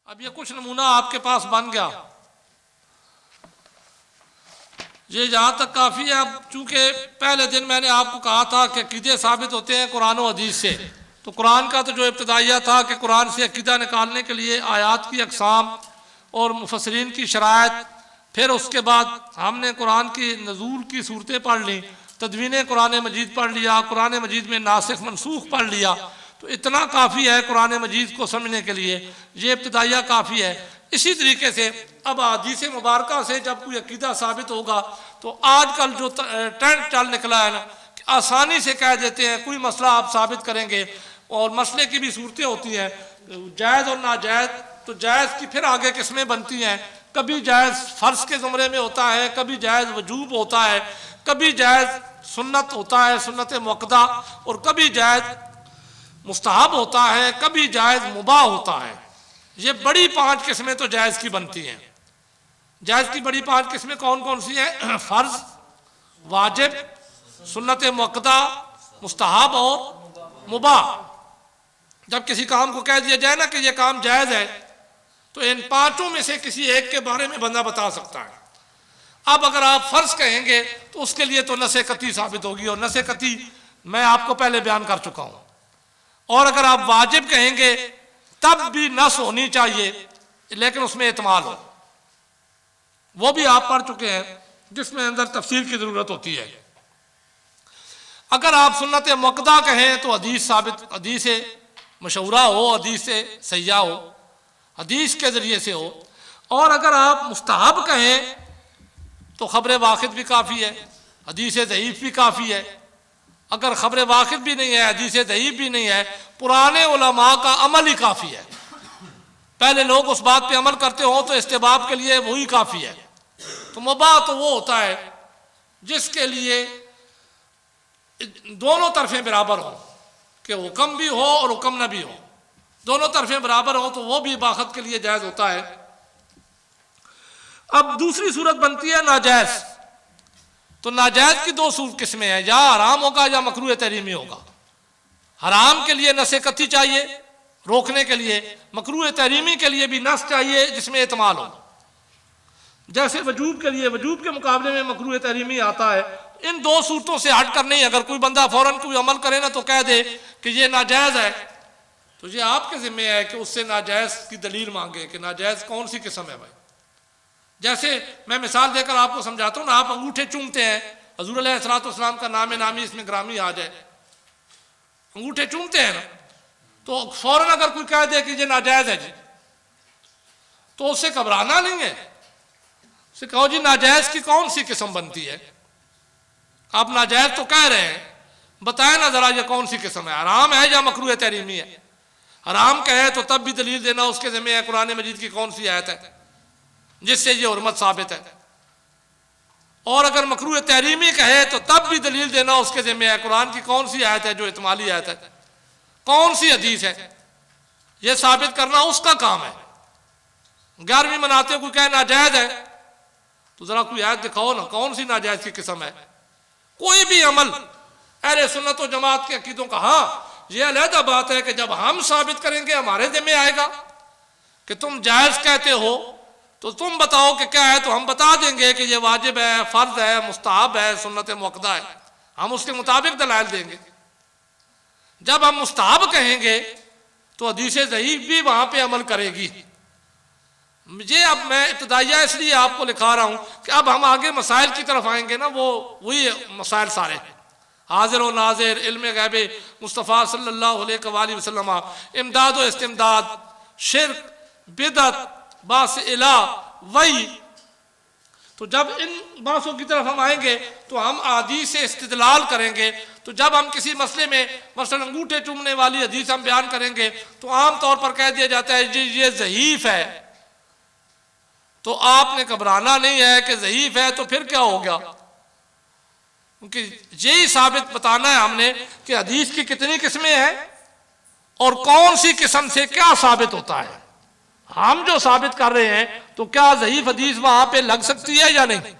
اب یہ کچھ نمونہ آپ کے پاس بن گیا، یہ جہاں تک کافی ہے۔ اب چونکہ پہلے دن میں نے آپ کو کہا تھا کہ عقیدے ثابت ہوتے ہیں قرآن و حدیث سے، تو قرآن کا تو جو ابتدائیہ تھا کہ قرآن سے عقیدہ نکالنے کے لیے آیات کی اقسام اور مفسرین کی شرائط، پھر اس کے بعد ہم نے قرآن کی نزول کی صورتیں پڑھ لیں، تدوین قرآن مجید پڑھ لیا، قرآن مجید میں ناسخ منسوخ پڑھ لیا، تو اتنا کافی ہے قرآن مجید کو سمجھنے کے لیے، یہ ابتدائیہ کافی ہے۔ اسی طریقے سے اب حدیث مبارکہ سے جب کوئی عقیدہ ثابت ہوگا تو آج کل جو ٹرینڈ چل نکلا ہے نا کہ آسانی سے کہہ دیتے ہیں کوئی مسئلہ آپ ثابت کریں گے، اور مسئلے کی بھی صورتیں ہوتی ہیں جائز اور ناجائز، تو جائز کی پھر آگے قسمیں بنتی ہیں، کبھی جائز فرض کے زمرے میں ہوتا ہے، کبھی جائز وجوب ہوتا ہے، کبھی جائز سنت ہوتا ہے سنت مؤکدہ، اور کبھی جائز مستحب ہوتا ہے، کبھی جائز مباح ہوتا ہے۔ یہ بڑی 5 قسمیں تو جائز کی بنتی ہیں۔ جائز کی بڑی 5 قسمیں کون کون سی ہیں؟ فرض، واجب، سنت مؤکدہ، مستحب اور مباح۔ جب کسی کام کو کہہ دیا جائے نا کہ یہ کام جائز ہے، تو ان 5 میں سے کسی ایک کے بارے میں بندہ بتا سکتا ہے۔ اب اگر آپ فرض کہیں گے تو اس کے لیے تو نص قطعی ثابت ہوگی، اور نص قطعی میں آپ کو پہلے بیان کر چکا ہوں۔ اور اگر آپ واجب کہیں گے تب بھی نص ہونی چاہیے، لیکن اس میں احتمال ہو، وہ بھی آپ پڑھ چکے ہیں، جس میں اندر تفصیل کی ضرورت ہوتی ہے۔ اگر آپ سنت مؤکدہ کہیں تو حدیث ثابت، حدیث مشہورہ ہو، حدیث صحیحہ ہو، حدیث کے ذریعے سے ہو۔ اور اگر آپ مستحب کہیں تو خبر واقعہ بھی کافی ہے، حدیث ضعیف بھی کافی ہے۔ اگر خبر واقعہ بھی نہیں ہے، حدیث ضعیف بھی نہیں ہے، پرانے علماء کا عمل ہی کافی ہے۔ پہلے لوگ اس بات پہ عمل کرتے ہوں تو استحباب کے لیے وہی کافی ہے۔ تو مباح تو وہ ہوتا ہے جس کے لیے دونوں طرفیں برابر ہوں، کہ حکم بھی ہو اور حکم نہ بھی ہو، دونوں طرفیں برابر ہوں، تو وہ بھی باخت کے لیے جائز ہوتا ہے۔ اب دوسری صورت بنتی ہے ناجائز۔ تو ناجائز کی 2 قسمیں ہیں، یا حرام ہوگا یا مکروہ تحریمی ہوگا۔ حرام کے لیے نص قطعی چاہیے روکنے کے لیے، مکروہ تحریمی کے لیے بھی نص چاہیے جس میں احتمال ہو۔ جیسے وجوب کے لیے، وجوب کے مقابلے میں مکروہ تحریمی آتا ہے۔ ان 2 صورتوں سے ہٹ کر نہیں، اگر کوئی بندہ فوراً کوئی عمل کرے نا تو کہہ دے کہ یہ ناجائز ہے، تو یہ آپ کے ذمہ ہے کہ اس سے ناجائز کی دلیل مانگے کہ ناجائز کون سی قسم ہے بھائی۔ جیسے میں مثال دے کر آپ کو سمجھاتا ہوں نا، آپ انگوٹھے چومتے ہیں، حضور علیہ السلام کا نام نامی اس میں گرامی آ جائے، انگوٹھے چومتے ہیں نا، تو فوراً اگر کوئی کہہ دے کہ یہ ناجائز ہے جی، تو اس سے گھبرانا نہیں ہے، اس سے کہو جی ناجائز کی کون سی قسم بنتی ہے؟ آپ ناجائز تو کہہ رہے ہیں، بتائیں نا ذرا یہ کون سی قسم ہے، حرام ہے یا مکروہ تحریمی ہے؟ حرام کہے تو تب بھی دلیل دینا اس کے ذمہ ہے قرآن مجید کی کون سی آیت ہے جس سے یہ حرمت ثابت ہے، اور اگر مکروہ تحریمی کہے تو تب بھی دلیل دینا اس کے ذمہ ہے قرآن کی کون سی آیت ہے جو احتمالی آیت ہے، کون سی حدیث ہے، یہ ثابت کرنا اس کا کام ہے۔ 11ویں مناتے ہوئے کوئی کہے ناجائز ہے تو ذرا کوئی آیت دکھاؤ نا کون سی ناجائز کی قسم ہے۔ کوئی بھی عمل اہل سنت و جماعت کے عقیدوں کا، ہاں یہ علیحدہ بات ہے کہ جب ہم ثابت کریں گے ہمارے ذمہ آئے گا کہ تم جائز کہتے ہو تو تم بتاؤ کہ کیا ہے، تو ہم بتا دیں گے کہ یہ واجب ہے، فرض ہے، مستحب ہے، سنت مؤکدہ ہے، ہم اس کے مطابق دلائل دیں گے۔ جب ہم مستحب کہیں گے تو حدیث ضعیف بھی وہاں پہ عمل کرے گی۔ یہ اب میں ابتدائیہ اس لیے آپ کو لکھا رہا ہوں کہ اب ہم آگے مسائل کی طرف آئیں گے نا، وہی مسائل سارے حاضر و ناظر، علم غیب مصطفیٰ صلی اللہ علیہ وآلہ وسلم، امداد و استمداد، شرک، بدعت، باس الہ، وحی۔ تو جب ان باتوں کی طرف ہم آئیں گے تو ہم احادیث سے استدلال کریں گے۔ تو جب ہم کسی مسئلے میں مثلا انگوٹھے چومنے والی حدیث ہم بیان کریں گے تو عام طور پر کہہ دیا جاتا ہے جی یہ ضعیف ہے، تو آپ نے گھبرانا نہیں ہے کہ ضعیف ہے تو پھر کیا ہو گیا، کیونکہ یہی ثابت بتانا ہے ہم نے کہ حدیث کی کتنی قسمیں ہیں اور کون سی قسم سے کیا ثابت ہوتا ہے۔ ہم جو ثابت کر رہے ہیں تو کیا ضعیف حدیث وہاں پہ لگ سکتی ہے یا نہیں؟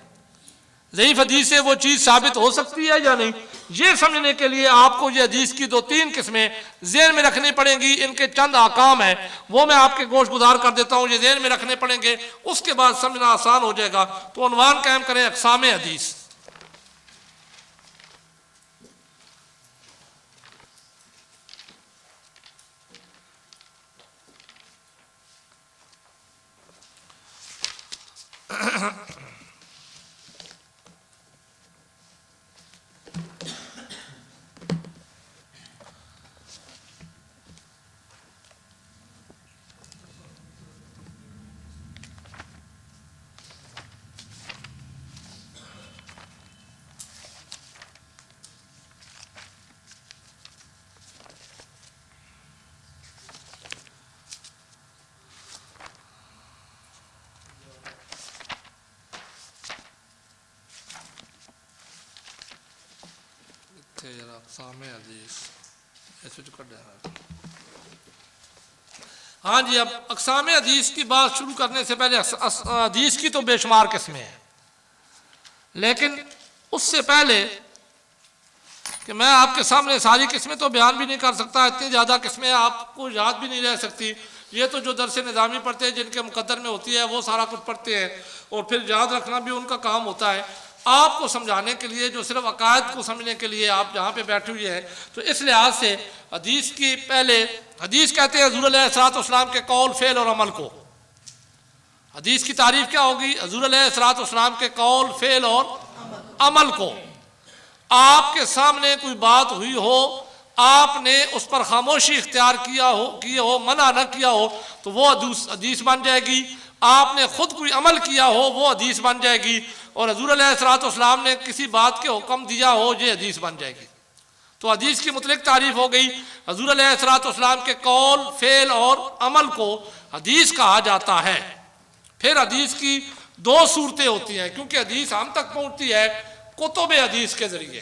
ضعیف حدیث سے وہ چیز ثابت ہو سکتی ہے یا نہیں، یہ سمجھنے کے لیے آپ کو یہ حدیث کی 2-3 قسمیں ذہن میں رکھنی پڑیں گی۔ ان کے چند احکام ہیں، وہ میں آپ کے گوش گزار کر دیتا ہوں، یہ ذہن میں رکھنے پڑیں گے، اس کے بعد سمجھنا آسان ہو جائے گا۔ تو عنوان قائم کریں اقسام حدیث۔ اقسام حدیث ایسے جو کر رہا ہے۔ ہاں جی، اب اقسام حدیث کی بات شروع کرنے سے پہلے حدیث کی تو بے شمار قسمیں ہیں، لیکن اس سے پہلے کہ میں آپ کے سامنے ساری قسمیں تو بیان بھی نہیں کر سکتا، اتنی زیادہ قسمیں آپ کو یاد بھی نہیں رہ سکتی۔ یہ تو جو درس نظامی پڑھتے ہیں، جن کے مقدر میں ہوتی ہے، وہ سارا کچھ پڑھتے ہیں، اور پھر یاد رکھنا بھی ان کا کام ہوتا ہے۔ آپ کو سمجھانے کے لیے، جو صرف عقائد کو سمجھنے کے لیے آپ جہاں پہ بیٹھے ہوئے ہیں، تو اس لحاظ سے حدیث کی پہلے، حدیث کہتے ہیں حضور علیہ السلام کے قول، فعل اور عمل کو۔ حدیث کی تعریف کیا ہوگی؟ حضور علیہ السلام کے قول، فعل اور عمل کو۔ آپ کے سامنے کوئی بات ہوئی ہو، آپ نے اس پر خاموشی اختیار کیا ہو، منع نہ کیا ہو، تو وہ حدیث بن جائے گی۔ آپ نے خود کوئی عمل کیا ہو، وہ حدیث بن جائے گی۔ اور حضور علیہ السلام نے کسی بات کے حکم دیا ہو، یہ حدیث بن جائے گی۔ تو حدیث کی مطلق تعریف ہو گئی۔ حضور علیہ السلام کے قول، فعل اور عمل کو حدیث کہا جاتا ہے۔ پھر حدیث کی 2 صورتیں ہوتی ہیں، کیونکہ حدیث ہم تک پہنچتی ہے کتب حدیث کے ذریعے۔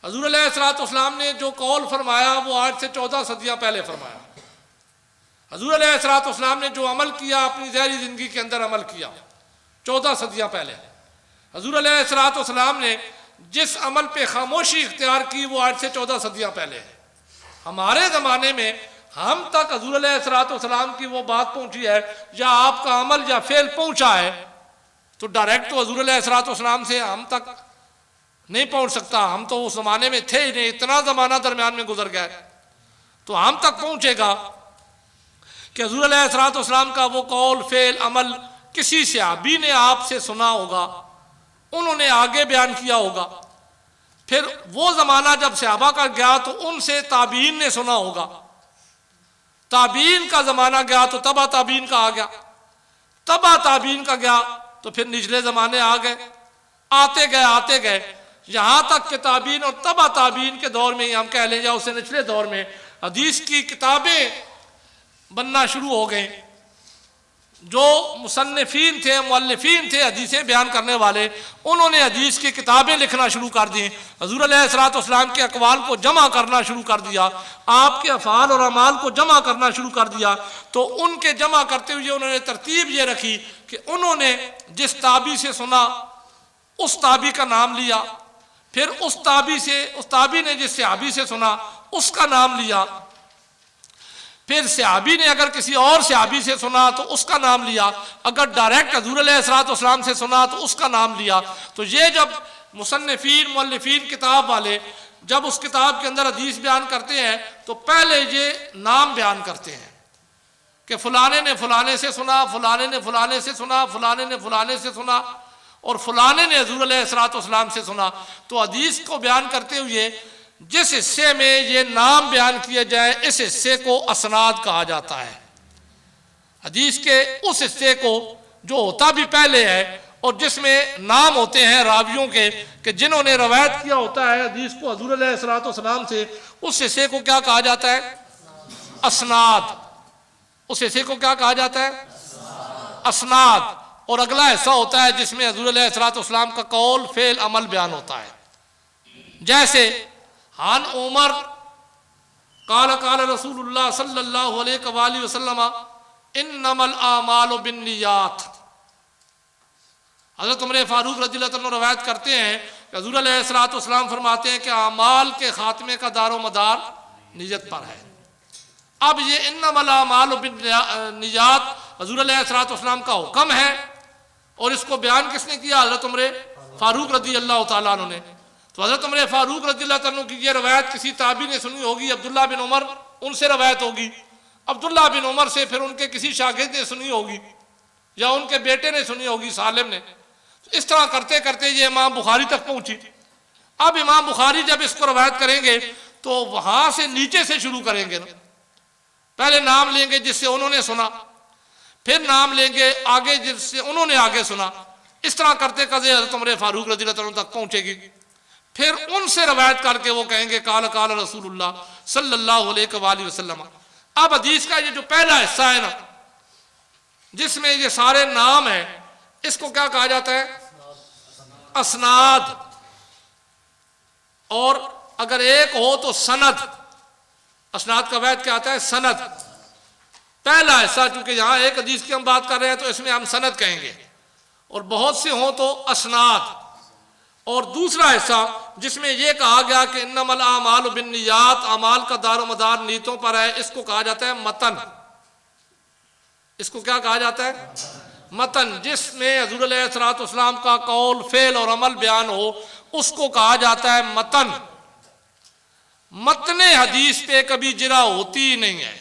حضور علیہ السلام نے جو قول فرمایا، وہ آج سے 14 صدیاں پہلے فرمایا۔ حضور علیہ السلام نے جو عمل کیا، اپنی ظاہری زندگی کے اندر عمل کیا، 14 صدیاں پہلے۔ حضور علیہ السلام نے جس عمل پہ خاموشی اختیار کی، وہ آج سے 14 صدیاں پہلے ہے۔ ہمارے زمانے میں ہم تک حضور علیہ السلام کی وہ بات پہنچی ہے، یا آپ کا عمل یا فعل پہنچا ہے، تو ڈائریکٹ تو حضور علیہ السلام سے ہم تک نہیں پہنچ سکتا۔ ہم تو اس زمانے میں تھے ہی نہیں، اتنا زمانہ درمیان میں گزر گیا ہے۔ تو ہم تک پہنچے گا کہ حضور علیہ السلام کا وہ قول، فعل، عمل کسی صحابی نے آپ سے سنا ہوگا، انہوں نے آگے بیان کیا ہوگا۔ پھر وہ زمانہ جب صحابہ کا گیا، تو ان سے تابعین نے سنا ہوگا۔ تابعین کا زمانہ گیا تو تبع تابعین کا آ گیا، تبع تابعین کا گیا تو پھر نچلے زمانے آ گئے، آتے گئے یہاں تک کہ تابعین اور تبع تابعین کے دور میں ہی ہم کہہ لیں، یا اسے نچلے دور میں حدیث کی کتابیں بننا شروع ہو گئیں۔ جو مصنفین تھے، مؤلفین تھے، حدیثیں بیان کرنے والے، انہوں نے حدیث کی کتابیں لکھنا شروع کر دیں۔ حضور علیہ السلام کے اقوال کو جمع کرنا شروع کر دیا، آپ کے افعال اور اعمال کو جمع کرنا شروع کر دیا۔ تو ان کے جمع کرتے ہوئے انہوں نے ترتیب یہ رکھی کہ انہوں نے جس تابعی سے سنا، اس تابعی کا نام لیا، پھر اس تابعی نے جس صحابی سے سنا، اس کا نام لیا، پھر صحابی نے اگر کسی اور صحابی سے سنا تو اس کا نام لیا، اگر ڈائریکٹ حضور علیہ السلام سے سنا تو اس کا نام لیا۔ تو یہ جب مصنفین، مؤلفین، کتاب والے جب اس کتاب کے اندر حدیث بیان کرتے ہیں، تو پہلے یہ نام بیان کرتے ہیں کہ فلانے نے فلانے سے سنا، فلانے نے فلانے سے سنا، فلانے نے فلانے سے سنا، اور فلانے نے حضور علیہ السلام سے سنا۔ تو حدیث کو بیان کرتے ہوئے جس حصے میں یہ نام بیان کیے جائے، اس حصے کو اسناد کہا جاتا ہے۔ حدیث کے اس حصے کو جو ہوتا بھی پہلے ہے، اور جس میں نام ہوتے ہیں راویوں کے کہ جنہوں نے روایت کیا ہوتا ہے حدیث کو حضور علیہ السلام سے، اس حصے کو کیا کہا جاتا ہے؟ اسناد۔ اس حصے کو کیا کہا جاتا ہے؟ اسناد۔ اور اگلا حصہ ہوتا ہے جس میں حضور علیہ السلام کا قول، فعل، عمل بیان ہوتا ہے۔ جیسے عن عمر قال قال رسول اللہ صلی اللہ علیہ وآلہ وسلم انما الاعمال بالنیات۔ حضرت عمر فاروق رضی اللہ عنہ روایت کرتے ہیں کہ حضور علیہ الصلوۃ والسلام فرماتے ہیں کہ اعمال کے خاتمے کا دار و مدار نیت پر ہے۔ اب یہ انما الاعمال بالنیات حضور علیہ الصلوۃ والسلام کا حکم ہے، اور اس کو بیان کس نے کیا؟ حضرت عمر فاروق رضی اللہ تعالیٰ عنہ نے۔ تو حضرت عمر فاروق رضی اللہ عنہ کی یہ روایت کسی تابعی نے سنی ہوگی، عبداللہ بن عمر، ان سے روایت ہوگی، عبداللہ بن عمر سے پھر ان کے کسی شاگرد نے سنی ہوگی، یا ان کے بیٹے نے سنی ہوگی، سالم نے۔ اس طرح کرتے کرتے یہ امام بخاری تک پہنچی۔ اب امام بخاری جب اس کو روایت کریں گے تو وہاں سے نیچے سے شروع کریں گے نا، پہلے نام لیں گے جس سے انہوں نے سنا، پھر نام لیں گے آگے جس سے انہوں نے آگے سنا، اس طرح کرتے کرتے حضرت عمر فاروق رضی اللہ عنہ تک پہنچے گی۔ پھر ان سے روایت کر کے وہ کہیں گے قال قال رسول اللہ صلی اللہ علیہ وآلہ وسلم۔ اب حدیث کا یہ جو پہلا حصہ ہے نا، جس میں یہ سارے نام ہیں، اس کو کیا کہا جاتا ہے؟ اسناد، اور اگر ایک ہو تو سند۔ اسناد کا وعد کیا آتا ہے؟ سند۔ پہلا حصہ چونکہ یہاں ایک حدیث کی ہم بات کر رہے ہیں تو اس میں ہم سند کہیں گے، اور بہت سے ہوں تو اسناد۔ اور دوسرا حصہ جس میں یہ کہا گیا کہ انما الاعمال بالنیات، اعمال کا دار و مدار نیتوں پر ہے، اس کو کہا جاتا ہے متن۔ اس کو کیا کہا جاتا ہے؟ متن۔ جس میں حضور علیہ الصلوۃ والسلام کا قول، فعل اور عمل بیان ہو، اس کو کہا جاتا ہے متن۔ متن حدیث پہ کبھی جرا ہوتی ہی نہیں ہے۔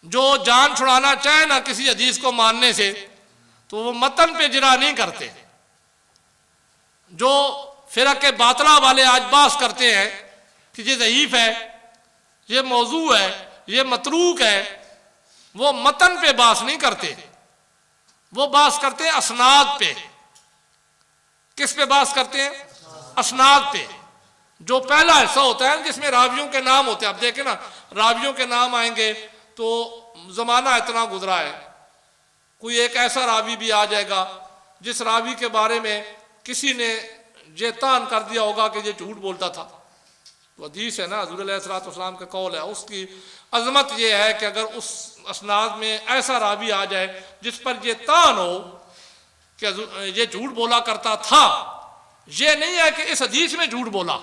جو جان چھڑانا چاہے نا کسی حدیث کو ماننے سے، تو وہ متن پہ جرا نہیں کرتے۔ جو فرق باطلہ والے آج بحث کرتے ہیں کہ یہ ضعیف ہے، یہ موضوع ہے، یہ متروک ہے، وہ متن پہ بحث نہیں کرتے، وہ بحث کرتے ہیں اسناد پہ۔ کس پہ بحث کرتے ہیں؟ اسناد پہ۔ جو پہلا حصہ ہوتا ہے جس میں راویوں کے نام ہوتے ہیں، اب دیکھیں نا، راویوں کے نام آئیں گے تو زمانہ اتنا گزرا ہے، کوئی ایک ایسا راوی بھی آ جائے گا جس راوی کے بارے میں کسی نے یہ طعن کر دیا ہوگا کہ یہ جھوٹ بولتا تھا۔ تو حدیث ہے نا، حضور علیہ الصلوۃ والسلام کا قول ہے، اس کی عظمت یہ ہے کہ اگر اس اسناد میں ایسا راوی آ جائے جس پر یہ طعن ہو کہ یہ جھوٹ بولا کرتا تھا، یہ نہیں ہے کہ اس حدیث میں جھوٹ بولا،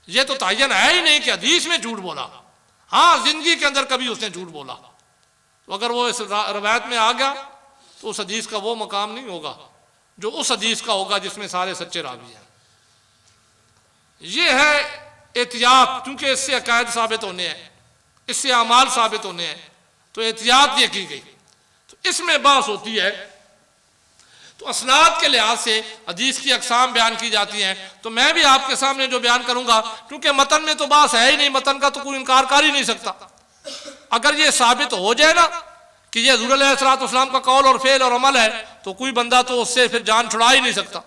یہ تو تعین ہے ہی نہیں کہ حدیث میں جھوٹ بولا، ہاں زندگی کے اندر کبھی اس نے جھوٹ بولا، تو اگر وہ اس روایت میں آ گیا تو اس حدیث کا وہ مقام نہیں ہوگا جو اس حدیث کا ہوگا جس میں سارے سچے راوی ہیں۔ یہ ہے احتیاط، کیونکہ اس سے عقائد ثابت ہونے ہیں، اس سے اعمال ثابت ہونے ہیں، تو احتیاط یہ کی گئی۔ تو اس میں بحث ہوتی ہے، تو اسناد کے لحاظ سے حدیث کی اقسام بیان کی جاتی ہیں۔ تو میں بھی آپ کے سامنے جو بیان کروں گا، کیونکہ متن میں تو بحث ہے ہی نہیں، متن کا تو کوئی انکار کر ہی نہیں سکتا۔ اگر یہ ثابت ہو جائے نا کہ یہ حضور علیہ الصلوۃ والسلام کا قول اور فعل اور عمل ہے، تو کوئی بندہ تو اس سے پھر جان چھڑا ہی نہیں سکتا۔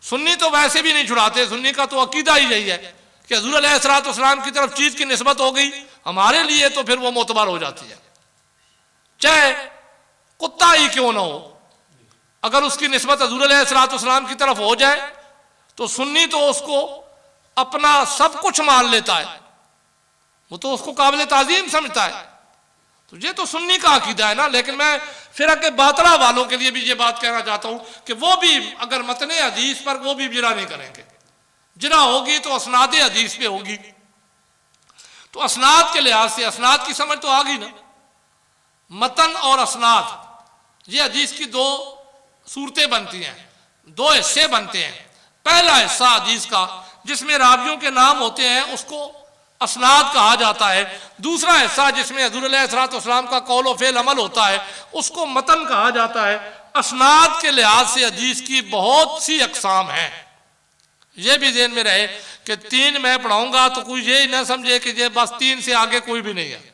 سنی تو ویسے بھی نہیں چھڑاتے، سنی کا تو عقیدہ ہی یہی ہے کہ حضور علیہ الصلوۃ والسلام کی طرف چیز کی نسبت ہو گئی ہمارے لیے تو پھر وہ معتبر ہو جاتی ہے، چاہے کتا ہی کیوں نہ ہو۔ اگر اس کی نسبت حضور علیہ الصلوۃ والسلام کی طرف ہو جائے تو سنی تو اس کو اپنا سب کچھ مان لیتا ہے، وہ تو اس کو قابل تعظیم سمجھتا ہے۔ تو یہ تو سنی کا عقیدہ ہے نا، لیکن میں فرق باطلہ والوں کے لیے بھی یہ بات کہنا چاہتا ہوں کہ وہ بھی اگر متن حدیث پر وہ بھی جرا نہیں کریں گے، جرا ہوگی تو اسناد حدیث پہ ہوگی۔ تو اسناد کے لحاظ سے اسناد کی سمجھ تو آ گئی نا، متن اور اسناد یہ حدیث کی دو صورتیں بنتی ہیں، دو حصے بنتے ہیں۔ پہلا حصہ حدیث کا جس میں راویوں کے نام ہوتے ہیں اس کو اسناد کہا جاتا ہے، دوسرا حصہ جس میں حضور علیہ الصلوۃ والسلام کا قول و فعل عمل ہوتا ہے اس کو متن کہا جاتا ہے۔ اسناد کے لحاظ سے حدیث کی بہت سی اقسام ہیں، یہ بھی ذہن میں رہے کہ تین میں پڑھاؤں گا تو کوئی یہ نہ سمجھے کہ یہ بس تین سے آگے کوئی بھی نہیں ہے،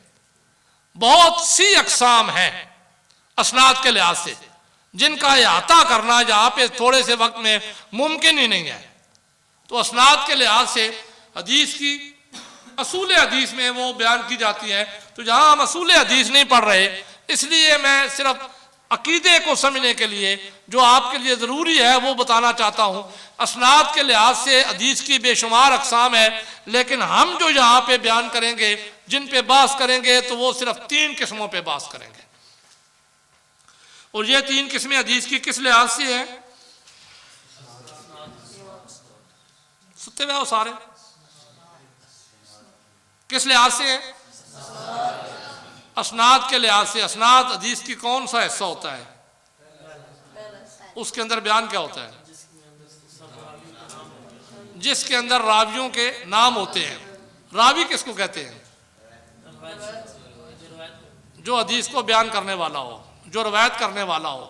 بہت سی اقسام ہیں اسناد کے لحاظ سے جن کا احاطہ کرنا یہاں پہ تھوڑے سے وقت میں ممکن ہی نہیں ہے۔ تو اسناد کے لحاظ سے حدیث کی اصول حدیث میں وہ بیان کی جاتی ہے، تو جہاں ہم اصول حدیث نہیں پڑھ رہے، اس لیے میں صرف عقیدے کو سمجھنے کے لیے جو آپ کے لیے ضروری ہے وہ بتانا چاہتا ہوں۔ اسناد کے لحاظ سے حدیث کی بے شمار اقسام ہے، لیکن ہم جو یہاں پہ بیان کریں گے، جن پہ بحث کریں گے، تو وہ صرف تین قسموں پہ بحث کریں گے۔ اور یہ تین قسمیں حدیث کی کس لحاظ سے ہیں؟ ستے ہوئے ہو سارے؟ کس لحاظ سے ہیں؟ اسناد کے لحاظ سے۔ اسناد حدیث کی کون سا حصہ ہوتا ہے؟ اس کے اندر بیان کیا ہوتا ہے؟ جس کے اندر راویوں کے نام ہوتے ہیں۔ راوی کس کو کہتے ہیں؟ جو حدیث کو بیان کرنے والا ہو، جو روایت کرنے والا ہو،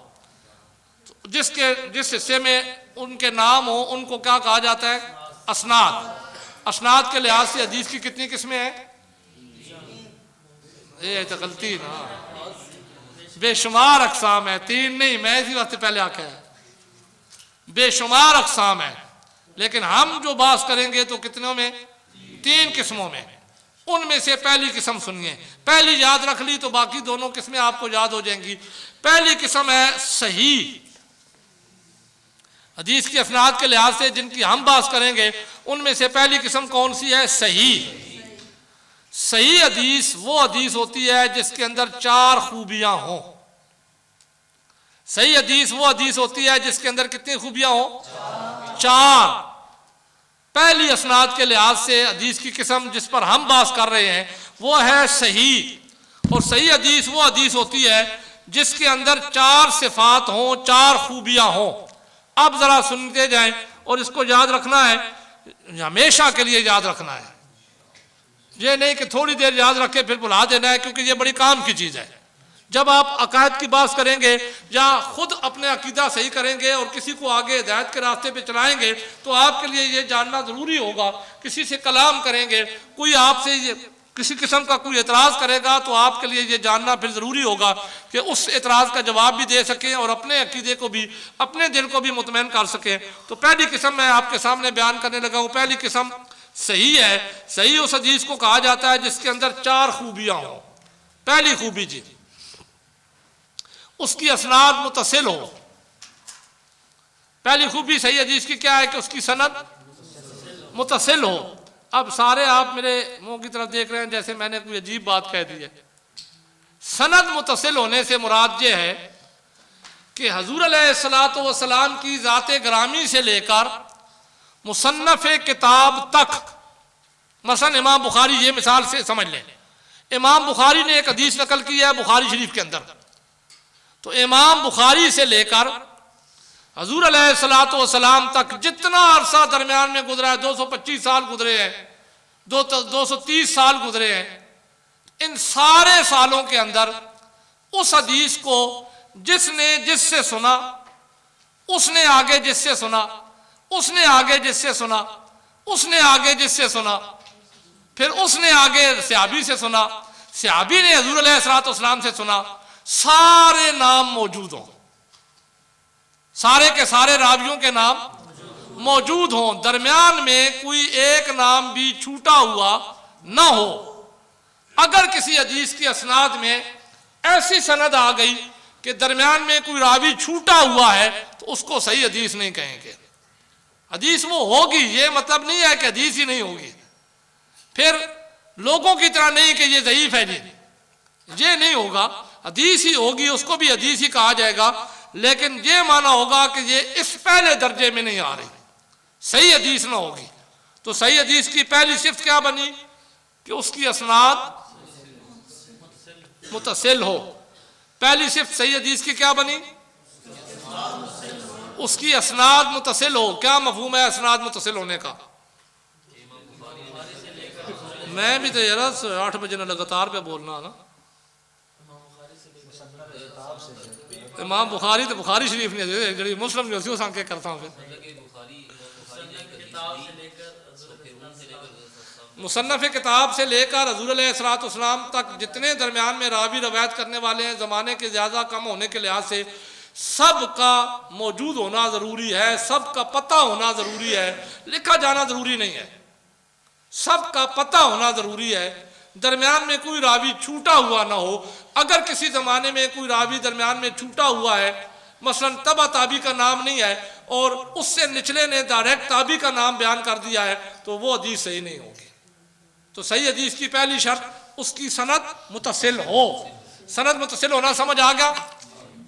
جس حصے میں ان کے نام ہو ان کو کیا کہا جاتا ہے؟ اسناد۔ اسناد کے لحاظ سے حدیث کی کتنی قسمیں ہیں؟ یہ تو غلطی نا، بے شمار اقسام ہے، تین نہیں، میں اسی وقت پہلے آکھا ہے بے شمار اقسام ہے، لیکن ہم جو بات کریں گے تو کتنوں میں؟ تین قسموں میں۔ ان میں سے پہلی قسم سنیے، پہلی یاد رکھ لی تو باقی دونوں قسمیں آپ کو یاد ہو جائیں گی۔ پہلی قسم ہے صحیح۔ حدیث کی اسناد کے لحاظ سے جن کی ہم بات کریں گے ان میں سے پہلی قسم کون سی ہے؟ صحیح۔ صحیح حدیث وہ حدیث ہوتی ہے جس کے اندر چار خوبیاں ہوں۔ صحیح حدیث وہ حدیث ہوتی ہے جس کے اندر کتنی خوبیاں ہوں؟ چار۔ پہلی اسناد کے لحاظ سے حدیث کی قسم جس پر ہم بات کر رہے ہیں وہ ہے صحیح۔ اور صحیح حدیث وہ حدیث ہوتی ہے جس کے اندر چار صفات ہوں، چار خوبیاں ہوں۔ اب ذرا سنتے جائیں اور اس کو یاد رکھنا ہے، ہمیشہ کے لیے یاد رکھنا ہے، یہ نہیں کہ تھوڑی دیر یاد رکھے پھر بھلا دینا ہے، کیونکہ یہ بڑی کام کی چیز ہے۔ جب آپ عقائد کی بات کریں گے یا خود اپنے عقیدہ صحیح کریں گے اور کسی کو آگے ہدایت کے راستے پہ چلائیں گے تو آپ کے لیے یہ جاننا ضروری ہوگا۔ کسی سے کلام کریں گے، کوئی آپ سے کسی قسم کا کوئی اعتراض کرے گا تو آپ کے لیے یہ جاننا پھر ضروری ہوگا کہ اس اعتراض کا جواب بھی دے سکیں اور اپنے عقیدے کو بھی، اپنے دل کو بھی مطمئن کر سکیں۔ تو پہلی قسم میں آپ کے سامنے بیان کرنے لگا ہوں۔ پہلی قسم صحیح ہے۔ صحیح اس حدیث کو کہا جاتا ہے جس کے اندر چار خوبیاں ہوں۔ پہلی خوبی جی، اس کی اسناد متصل ہو۔ پہلی خوبی صحیح حدیث کی کیا ہے؟ کہ اس کی سند متصل ہو۔ اب سارے آپ میرے منہ کی طرف دیکھ رہے ہیں جیسے میں نے کوئی عجیب بات کہہ دی ہے۔ سند متصل ہونے سے مراد یہ ہے کہ حضور علیہ الصلوۃ والسلام کی ذات گرامی سے لے کر مصنف کتاب تک، مثلا امام بخاری، یہ مثال سے سمجھ لیں، امام بخاری نے ایک حدیث نقل کی ہے بخاری شریف کے اندر، تو امام بخاری سے لے کر حضور علیہ الصلوۃ والسلام تک جتنا عرصہ درمیان میں گزرا ہے، 225 سال گزرے ہیں، 230 سال گزرے ہیں، ان سارے سالوں کے اندر اس حدیث کو جس نے جس سے سنا، اس نے آگے جس سے سنا، اس نے آگے جس سے سنا، اس نے آگے جس سے سنا، پھر اس نے آگے صحابی سے سنا، صحابی نے حضور علیہ الصلوۃ والسلام سے سنا، سارے نام موجود ہوں، سارے کے سارے راویوں کے نام موجود ہوں، درمیان میں کوئی ایک نام بھی چھوٹا ہوا نہ ہو۔ اگر کسی حدیث کی اسناد میں ایسی سند آ گئی کہ درمیان میں کوئی راوی چھوٹا ہوا ہے تو اس کو صحیح حدیث نہیں کہیں گے۔ حدیث وہ ہوگی، یہ مطلب نہیں ہے کہ حدیث ہی نہیں ہوگی، پھر لوگوں کی طرح نہیں کہ یہ ضعیف ہے جی، یہ نہیں ہوگا، حدیث ہی ہوگی، اس کو بھی حدیث ہی کہا جائے گا، لیکن یہ معنی ہوگا کہ یہ اس پہلے درجے میں نہیں آ رہی، صحیح حدیث نہ ہوگی۔ تو صحیح حدیث کی پہلی صفت کیا بنی؟ کہ اس کی اسناد متصل ہو۔ پہلی صفت صحیح حدیث کی کیا بنی؟ اس کی اسناد متصل ہو۔ کیا مفہوم ہے اسناد متصل ہونے کا؟ میں بھی تو یار 8 بجے لگاتار پہ بولنا نا، امام بخاری تو بخاری شریف نے جڑی مسلم جو اسی سانکے کرتا ہوں، پھر مصنف کتاب سے لے کر حضور علیہ الصلوۃ والسلام تک جتنے درمیان میں راوی روایت کرنے والے ہیں، زمانے کے زیادہ کم ہونے کے لحاظ سے سب کا موجود ہونا ضروری ہے، سب کا پتہ ہونا ضروری ہے، لکھا جانا ضروری نہیں ہے، سب کا پتہ ہونا ضروری ہے، درمیان میں کوئی راوی چھوٹا ہوا نہ ہو۔ اگر کسی زمانے میں کوئی راوی درمیان میں چھوٹا ہوا ہے، مثلا تبع تابعی کا نام نہیں ہے اور اس سے نچلے نے ڈائریکٹ تابعی کا نام بیان کر دیا ہے تو وہ حدیث صحیح نہیں ہوگی۔ تو صحیح حدیث کی پہلی شرط اس کی سند متصل ہو۔ سند متصل ہونا سمجھ آ گیا؟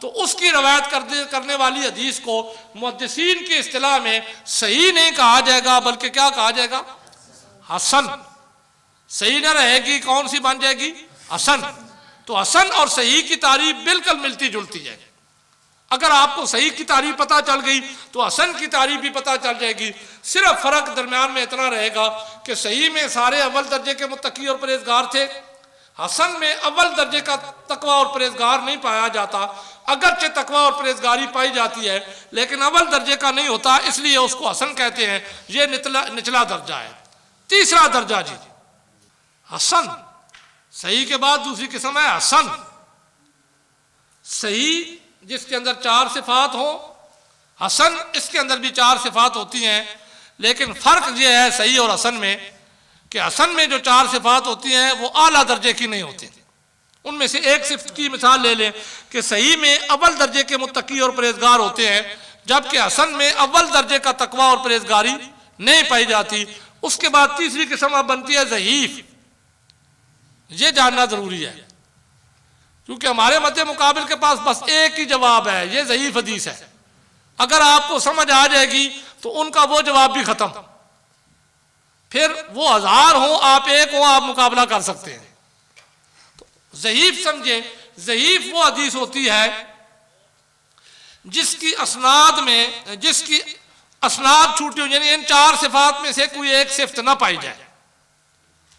تو اس کی روایت کرنے والی حدیث کو محدثین کی اصطلاح میں صحیح نہیں کہا جائے گا، بلکہ کیا کہا جائے گا؟ حسن۔ صحیح نہ رہے گی، کون سی بن جائے گی؟ حسن۔ تو حسن اور صحیح کی تعریف بالکل ملتی جلتی ہے۔ اگر آپ کو صحیح کی تعریف پتہ چل گئی تو حسن کی تعریف بھی پتہ چل جائے گی۔ صرف فرق درمیان میں اتنا رہے گا کہ صحیح میں سارے اول درجے کے متقی اور پرہیزگار تھے، حسن میں اول درجے کا تقوی اور پرہیزگار نہیں پایا جاتا، اگرچہ تقوی اور پرہیزگاری پائی جاتی ہے لیکن اول درجے کا نہیں ہوتا، اس لیے اس کو حسن کہتے ہیں۔ یہ نچلا درجہ ہے۔ تیسرا درجہ جی حسن، صحیح کے بعد دوسری قسم ہے حسن۔ صحیح جس کے اندر 4 صفات ہوں، حسن اس کے اندر بھی 4 صفات ہوتی ہیں، لیکن فرق یہ ہے صحیح اور حسن میں کہ حسن میں جو 4 صفات ہوتی ہیں وہ اعلیٰ درجے کی نہیں ہوتی۔ ان میں سے ایک صفت کی مثال لے لیں کہ صحیح میں اول درجے کے متقی اور پرہیزگار ہوتے ہیں، جبکہ حسن میں اول درجے کا تقوی اور پرہیزگاری نہیں پائی جاتی۔ اس کے بعد تیسری قسم اب بنتی ہے ضعیف۔ یہ جاننا ضروری ہے کیونکہ ہمارے مد مقابل کے پاس بس ایک ہی جواب ہے، یہ ضعیف حدیث ہے۔ اگر آپ کو سمجھ آ جائے گی تو ان کا وہ جواب بھی ختم، پھر وہ 1000 ہوں آپ ایک ہوں آپ مقابلہ کر سکتے ہیں۔ تو ضعیف سمجھے، ضعیف وہ حدیث ہوتی ہے جس کی اسناد چھوٹی ہو، یعنی ان 4 صفات میں سے کوئی ایک صفت نہ پائی جائے،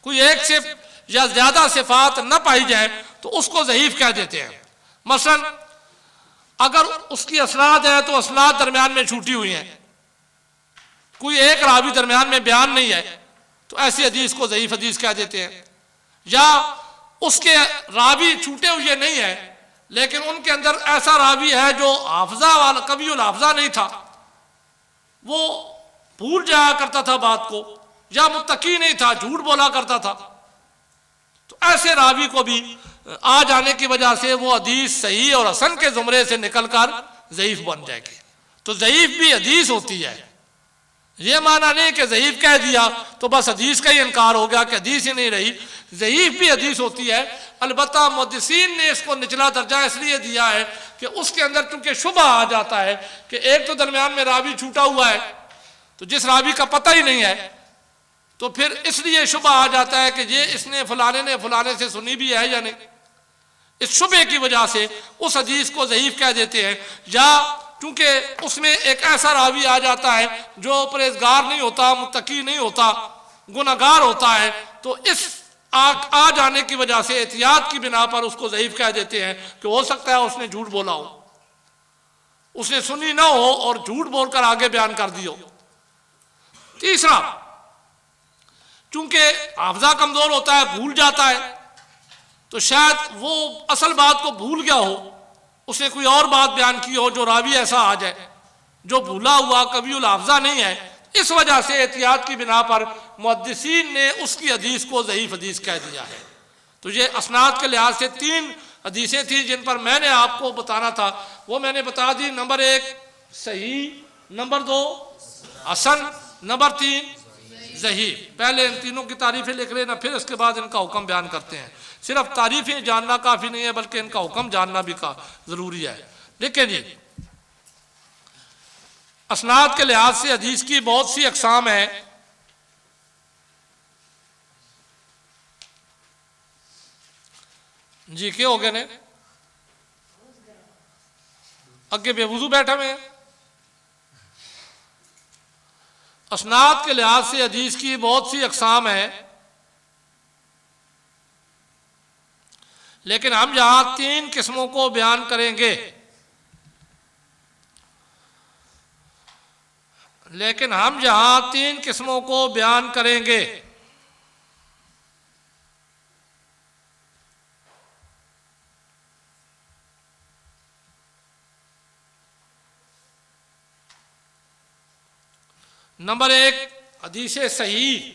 کوئی ایک صفت یا زیادہ صفات نہ پائی جائے تو اس کو ضعیف کہہ دیتے ہیں۔ مثلا اگر اس کی اسناد ہے تو اسناد درمیان میں چھوٹی ہوئی ہیں، کوئی ایک راوی درمیان میں بیان نہیں ہے تو ایسی حدیث کو ضعیف حدیث کہہ دیتے ہیں۔ یا اس کے راوی چھوٹے ہوئے نہیں ہے لیکن ان کے اندر ایسا راوی ہے جو حافظہ والا قوی الحافظہ نہیں تھا، وہ بھول جایا کرتا تھا بات کو، یا متقی نہیں تھا، جھوٹ بولا کرتا تھا، تو ایسے راوی کو بھی آ جانے کی وجہ سے وہ حدیث صحیح اور حسن کے زمرے سے نکل کر ضعیف بن جائے گی۔ تو ضعیف بھی حدیث ہوتی ہے، یہ معنی نہیں کہ ضعیف کہہ دیا تو بس حدیث کا ہی انکار ہو گیا کہ حدیث ہی نہیں رہی۔ ضعیف بھی حدیث ہوتی ہے، البتہ محدثین نے اس کو نچلا درجہ اس لیے دیا ہے کہ اس کے اندر چونکہ شبہ آ جاتا ہے کہ ایک تو درمیان میں راوی چھوٹا ہوا ہے تو جس راوی کا پتہ ہی نہیں ہے، تو پھر اس لیے شبہ آ جاتا ہے کہ یہ اس نے فلانے سے سنی بھی ہے یا نہیں۔ اس شبہ کی وجہ سے اس حدیث کو ضعیف کہہ دیتے ہیں، یا چونکہ اس میں ایک ایسا راوی آ جاتا ہے جو پرہیزگار نہیں ہوتا، متقی نہیں ہوتا، گناہگار ہوتا ہے، تو اس آ جانے کی وجہ سے احتیاط کی بنا پر اس کو ضعیف کہہ دیتے ہیں کہ ہو سکتا ہے اس نے جھوٹ بولا ہو، اس نے سنی نہ ہو اور جھوٹ بول کر آگے بیان کر دی ہو۔ تیسرا، چونکہ حافظہ کمزور ہوتا ہے، بھول جاتا ہے، تو شاید وہ اصل بات کو بھول گیا ہو، اس نے کوئی اور بات بیان کی ہو جو راوی ایسا آ جائے جو بھولا ہوا قوی الحافظہ نہیں ہے، اس وجہ سے احتیاط کی بنا پر محدثین نے اس کی حدیث کو ضعیف حدیث کہہ دیا ہے۔ تو یہ اسناد کے لحاظ سے 3 حدیثیں تھیں جن پر میں نے آپ کو بتانا تھا، وہ میں نے بتا دی۔ نمبر 1 صحیح، نمبر 2 حسن، نمبر 3 ضعیف۔ پہلے ان تینوں کی تعریفیں لکھ لینا، پھر اس کے بعد ان کا حکم بیان کرتے ہیں۔ صرف تعریفیں جاننا کافی نہیں ہے بلکہ ان کا حکم جاننا بھی ضروری ہے۔ دیکھیں جی، اسناد کے لحاظ سے حدیث کی بہت سی اقسام ہیں۔ جی کیا ہو گئے نے اگے بے وضو بیٹھا میں؟ اسناد کے لحاظ سے حدیث کی بہت سی اقسام ہیں، لیکن ہم یہاں 3 قسموں کو بیان کریں گے۔ نمبر 1 حدیث صحیح۔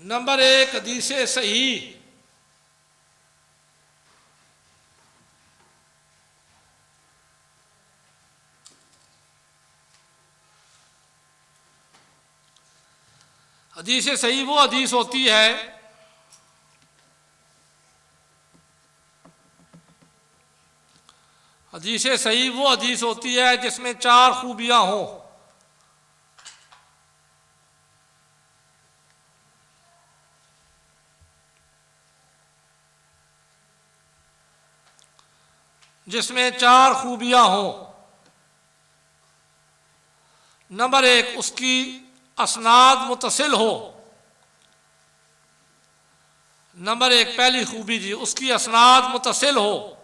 نمبر 1 حدیث صحیح۔ حدیث صحیح وہ حدیث ہوتی ہے حدیث صحیح وہ حدیث ہوتی ہے جس میں 4 خوبیاں ہوں. جس میں 4 خوبیاں ہوں. نمبر 1، اس کی اسناد متصل ہو. نمبر 1 پہلی خوبی جی، اس کی اسناد متصل ہو.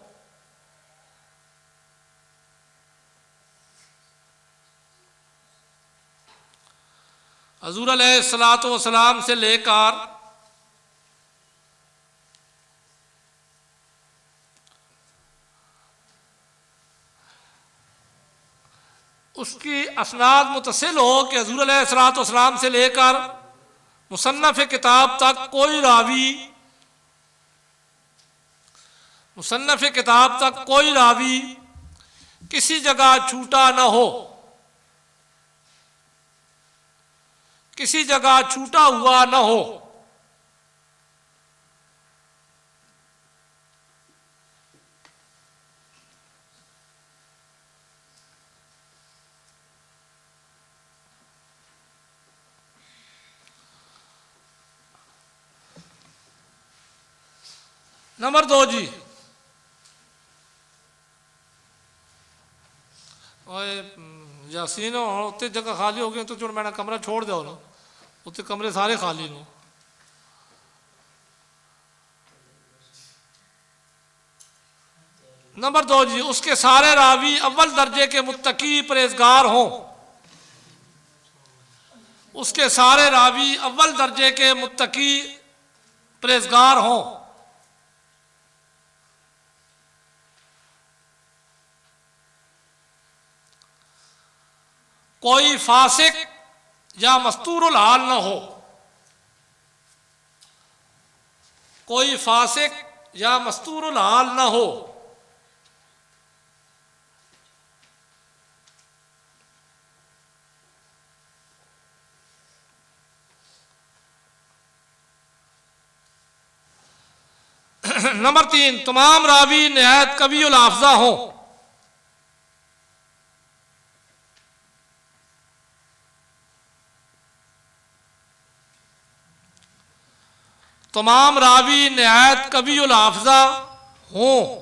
حضور علیہ الصلوۃ والسلام سے لے کر اس کی اسناد متصل ہو کہ حضور علیہ الصلوۃ والسلام سے لے کر مصنف کتاب تک کوئی راوی کسی جگہ چھوٹا نہ ہو، کسی جگہ چھوٹا ہوا نہ ہو. نمبر 2 جی، یاسین اتنے جگہ خالی ہو گئی تو جو میں نے کمرہ چھوڑ دیا نا، اتنے کمرے سارے خالی نو. نمبر 2 جی، اس کے سارے راوی اول درجے کے متقی پرہیزگار ہوں. اس کے سارے راوی اول درجے کے متقی پرہیزگار ہوں. کوئی فاسق یا مستور الحال نہ ہو. کوئی فاسق یا مستور الحال نہ ہو. نمبر 3، تمام راوی نہایت قوی الحافظہ ہوں. تمام راوی نہایت قوی الحافظہ ہوں.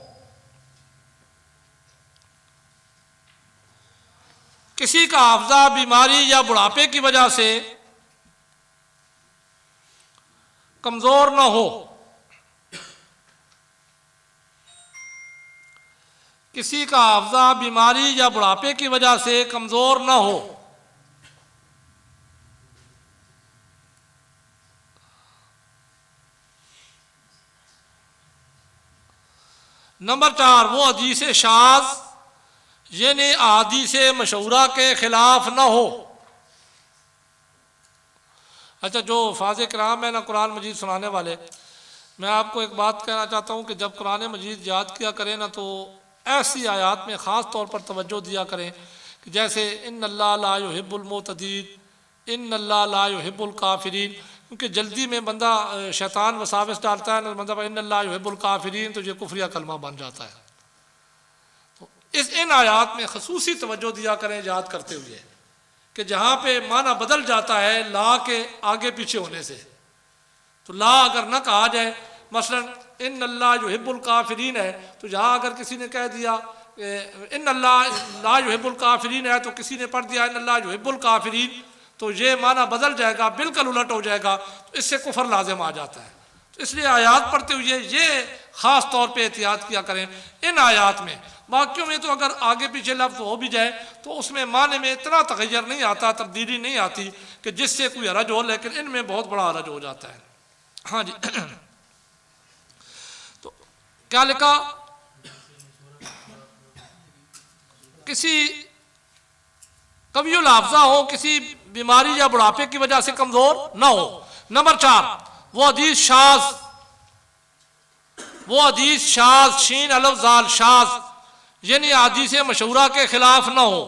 کسی کا حافظہ بیماری یا بڑھاپے کی وجہ سے کمزور نہ ہو. کسی کا حافظہ بیماری یا بڑھاپے کی وجہ سے کمزور نہ ہو. نمبر 4، وہ حدیث شاذ یعنی احادیث مشہورہ کے خلاف نہ ہو. اچھا، جو حفاظ کرام ہے نا قرآن مجید سنانے والے، میں آپ کو ایک بات کہنا چاہتا ہوں کہ جب قرآن مجید یاد کیا کریں نا تو ایسی آیات میں خاص طور پر توجہ دیا کریں کہ جیسے ان اللہ لا يحب المعتدین، ان اللہ لا يحب الکافرین. کیونکہ جلدی میں بندہ شیطان وساوس ڈالتا ہے نا، بندہ ان اللہ يحب الکافرین تو یہ کفریہ کلمہ بن جاتا ہے. تو ان آیات میں خصوصی توجہ دیا کریں یاد کرتے ہوئے کہ جہاں پہ معنی بدل جاتا ہے لا کے آگے پیچھے ہونے سے، تو لا اگر نہ کہا جائے، مثلا ان اللہ یحب الکافرین ہے تو جہاں اگر کسی نے کہہ دیا ان اللہ لا یحب الکافرین ہے تو کسی نے پڑھ دیا ان اللہ یحب الکافرین، تو یہ معنی بدل جائے گا، بالکل الٹ ہو جائے گا، تو اس سے کفر لازم آ جاتا ہے. تو اس لیے آیات پڑھتے ہوئے یہ خاص طور پہ احتیاط کیا کریں ان آیات میں. باقیوں میں تو اگر آگے پیچھے لفظ ہو بھی جائے تو اس میں معنی میں اتنا تغیر نہیں آتا، تبدیلی نہیں آتی کہ جس سے کوئی حرج ہو، لیکن ان میں بہت بڑا حرج ہو جاتا ہے. ہاں جی. تو کیا لکھا؟ کسی قوی الحافظہ ہو، کسی بیماری یا بڑھاپے کی وجہ سے کمزور نہ ہو. نمبر 4، وہ حدیث شاذ شین الف زال شاذ یعنی حدیث مشہورہ کے خلاف نہ ہو.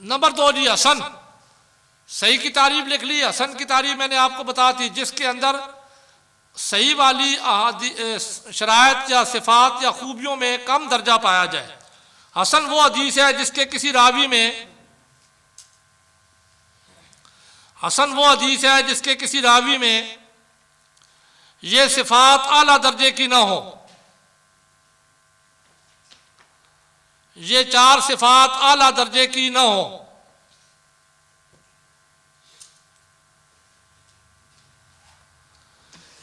نمبر 2 جی حسن، صحیح کی تعریف لکھ لی۔ حسن کی تعریف میں نے آپ کو بتا دی، جس کے اندر صحیح والی شرائط یا صفات یا خوبیوں میں کم درجہ پایا جائے۔ حسن وہ حدیث ہے جس کے کسی راوی میں کسی راوی میں یہ صفات اعلیٰ درجے کی نہ ہو، یہ 4 صفات اعلیٰ درجے کی نہ ہو۔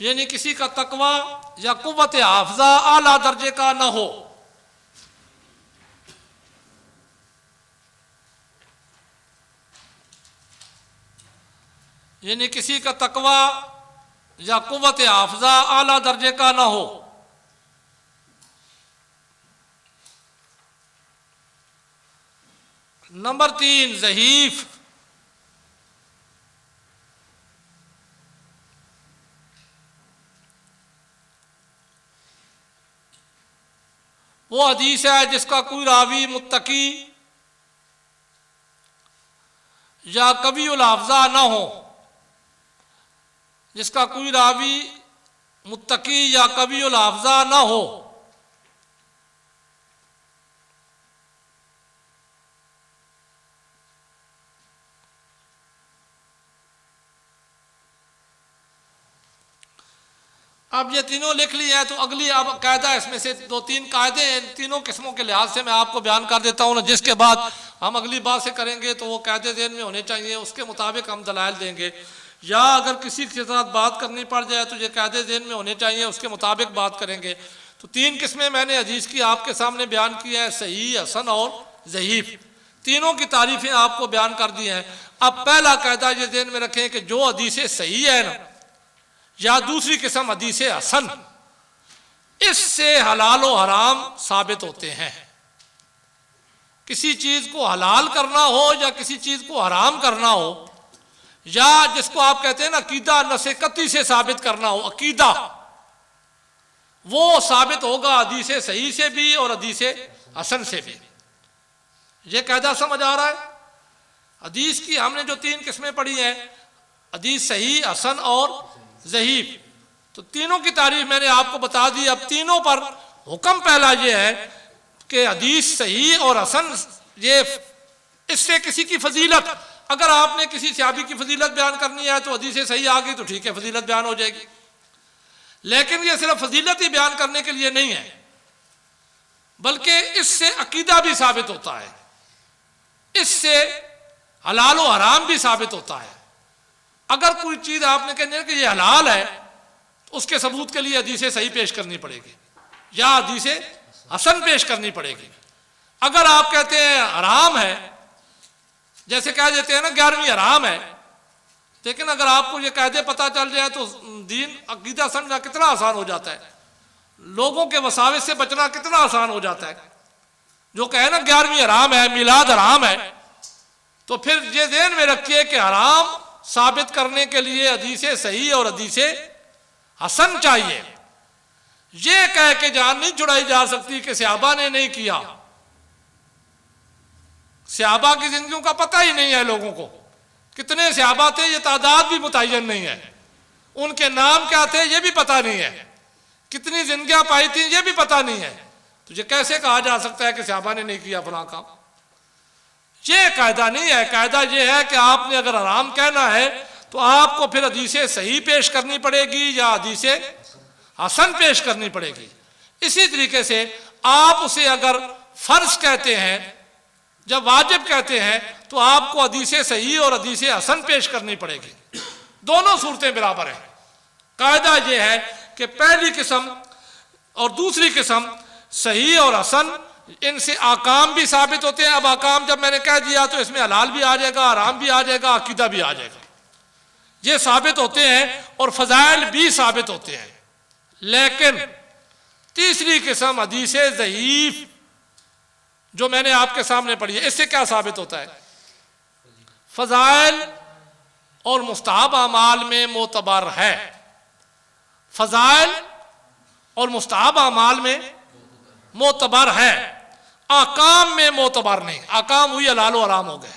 یعنی کسی کا تقوی یا قوت حافظہ اعلیٰ درجے کا نہ ہو، یعنی کسی کا تقوی یا قوت حافظہ اعلیٰ درجے کا نہ ہو۔ نمبر 3 ضعیف، وہ حدیث ہے جس کا کوئی راوی متقی یا قوی الحافظہ نہ ہو، جس کا کوئی راوی متقی یا قوی الحافظہ نہ ہو۔ اب یہ تینوں لکھ لی ہیں تو اگلی اب قاعدہ اس میں سے 2-3 قاعدے ہیں، تینوں قسموں کے لحاظ سے میں آپ کو بیان کر دیتا ہوں، جس کے بعد ہم اگلی بات سے کریں گے تو وہ قاعدے ذہن میں ہونے چاہیے، اس کے مطابق ہم دلائل دیں گے، یا اگر کسی کے ساتھ بات کرنی پڑ جائے تو یہ قاعدے ذہن میں ہونے چاہیے، اس کے مطابق بات کریں گے۔ تو 3 قسمیں میں نے حدیث کی آپ کے سامنے بیان کی ہیں، صحیح، حسن اور ضعیف، تینوں کی تعریفیں آپ کو بیان کر دی ہیں۔ اب پہلا قاعدہ یہ ذہن میں رکھیں کہ جو حدیث صحیح ہے نا، یا دوسری قسم حدیث حسن، اس سے حلال و حرام ثابت ہوتے ہیں۔ کسی چیز کو حلال کرنا ہو یا کسی چیز کو حرام کرنا ہو، یا جس کو آپ کہتے ہیں نا عقیدہ نص قطعی سے ثابت کرنا ہو، عقیدہ، وہ ثابت ہوگا حدیث صحیح سے بھی اور حدیث حسن سے بھی۔ یہ قاعدہ سمجھ آ رہا ہے؟ حدیث کی ہم نے جو 3 قسمیں پڑھی ہیں، حدیث صحیح، حسن اور ضعیف، تو تینوں کی تعریف میں نے آپ کو بتا دی۔ اب تینوں پر حکم پہلا یہ ہے کہ حدیث صحیح اور حسن، یہ اس سے کسی کی فضیلت، اگر آپ نے کسی صحابی کی فضیلت بیان کرنی ہے تو حدیث صحیح آ گئی تو ٹھیک ہے، فضیلت بیان ہو جائے گی، لیکن یہ صرف فضیلت ہی بیان کرنے کے لیے نہیں ہے، بلکہ اس سے عقیدہ بھی ثابت ہوتا ہے، اس سے حلال و حرام بھی ثابت ہوتا ہے۔ اگر کوئی چیز آپ نے کہنے کہ یہ حلال ہے تو اس کے ثبوت کے لیے حدیث صحیح پیش کرنی پڑے گی یا حدیث حسن پیش کرنی پڑے گی۔ اگر آپ کہتے ہیں حرام ہے، جیسے کہہ دیتے ہیں نا 11ویں حرام ہے، لیکن اگر آپ کو یہ قاعدے پتہ چل جائے تو دین عقیدہ سمجھنا کتنا آسان ہو جاتا ہے، لوگوں کے وساوس سے بچنا کتنا آسان ہو جاتا ہے۔ جو کہے نا 11ویں حرام ہے، میلاد حرام ہے، تو پھر یہ ذہن میں رکھیے کہ حرام ثابت کرنے کے لیے حدیث صحیح اور حدیث حسن چاہیے۔ یہ کہہ کے جان نہیں چھڑائی جا سکتی کہ صحابہ نے نہیں کیا، صحابہ کی زندگیوں کا پتہ ہی نہیں ہے لوگوں کو، کتنے صحابہ تھے یہ تعداد بھی متعین نہیں ہے، ان کے نام کیا تھے یہ بھی پتہ نہیں ہے، کتنی زندگیاں پائی تھیں یہ بھی پتہ نہیں ہے، تو یہ کیسے کہا جا سکتا ہے کہ صحابہ نے نہیں کیا فلاں کام؟ یہ قاعدہ نہیں ہے۔ قاعدہ یہ ہے کہ آپ نے اگر حرام کہنا ہے تو آپ کو پھر حدیث صحیح پیش کرنی پڑے گی یا حدیث حسن پیش کرنی پڑے گی۔ اسی طریقے سے آپ اسے اگر فرض کہتے ہیں، جب واجب کہتے ہیں، تو آپ کو حدیث صحیح اور حدیث حسن پیش کرنی پڑے گی، دونوں صورتیں برابر ہیں۔ قاعدہ یہ ہے کہ پہلی قسم اور دوسری قسم صحیح اور حسن، ان سے احکام بھی ثابت ہوتے ہیں۔ اب احکام جب میں نے کہہ دیا تو اس میں حلال بھی آ جائے گا، حرام بھی آ جائے گا، عقیدہ بھی آ جائے گا، یہ ثابت ہوتے ہیں، اور فضائل بھی ثابت ہوتے ہیں۔ لیکن تیسری قسم حدیث ضعیف جو میں نے آپ کے سامنے پڑھی ہے، اس سے کیا ثابت ہوتا ہے؟ فضائل اور مستحب اعمال میں معتبر ہے، فضائل اور مستحب اعمال میں معتبر ہے، احکام میں معتبر نہیں۔ احکام ہوئی حلال و حرام ہو گئے،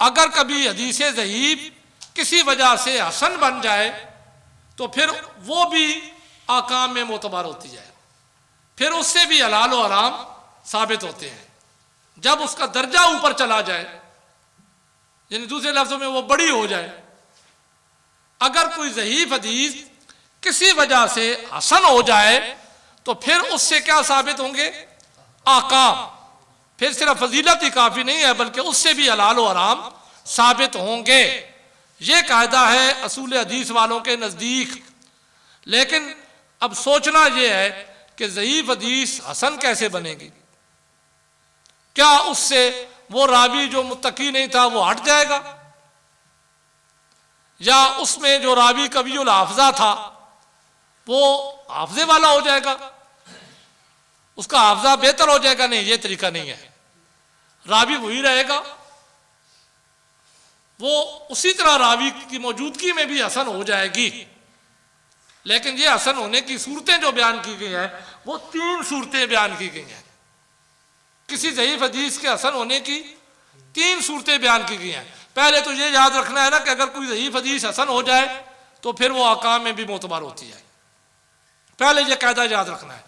اگر کبھی حدیث ضعیف کسی وجہ سے حسن بن جائے تو پھر وہ بھی احکام میں معتبر ہوتی ہے، پھر اس سے بھی حلال و حرام ثابت ہوتے ہیں جب اس کا درجہ اوپر چلا جائے، یعنی دوسرے لفظوں میں وہ بڑی ہو جائے۔ اگر کوئی ضعیف حدیث کسی وجہ سے حسن ہو جائے تو پھر اس سے کیا ثابت ہوں گے؟ احکام، پھر صرف فضیلت ہی کافی نہیں ہے بلکہ اس سے بھی حلال و حرام ثابت ہوں گے۔ یہ قاعدہ ہے اصول حدیث والوں کے نزدیک۔ لیکن اب سوچنا یہ ہے کہ ضعیف حدیث حسن کیسے بنے گی؟ کیا اس سے وہ راوی جو متقی نہیں تھا وہ ہٹ جائے گا، یا اس میں جو راوی قوی الحافظہ تھا وہ حافظے والا ہو جائے گا، اس کا حافظہ بہتر ہو جائے گا؟ نہیں، یہ طریقہ نہیں ہے۔ راوی وہی رہے گا، وہ اسی طرح راوی کی موجودگی میں بھی حسن ہو جائے گی، لیکن یہ حسن ہونے کی صورتیں جو بیان کی گئی ہیں وہ 3 صورتیں بیان کی گئی ہیں۔ کسی ضعیف حدیث کے حسن ہونے کی 3 صورتیں بیان کی گئی ہیں۔ پہلے تو یہ یاد رکھنا ہے نا کہ اگر کوئی ضعیف حدیث حسن ہو جائے تو پھر وہ احکام میں بھی معتبر ہوتی ہے، پہلے یہ قاعدہ یاد رکھنا ہے۔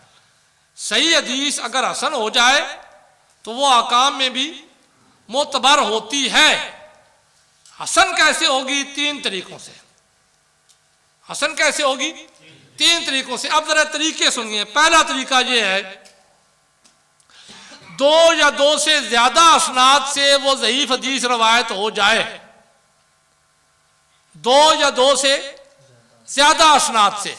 صحیح حدیث اگر حسن ہو جائے تو وہ احکام میں بھی معتبر ہوتی ہے۔ حسن کیسے ہوگی؟ 3 طریقوں سے۔ حسن کیسے ہوگی؟ 3 طریقوں سے۔ اب ذرا طریقے سنیے۔ پہلا طریقہ یہ ہے 2 یا 2 سے زیادہ اسناد سے وہ ضعیف حدیث روایت ہو جائے، 2 یا 2 سے زیادہ اسناد سے۔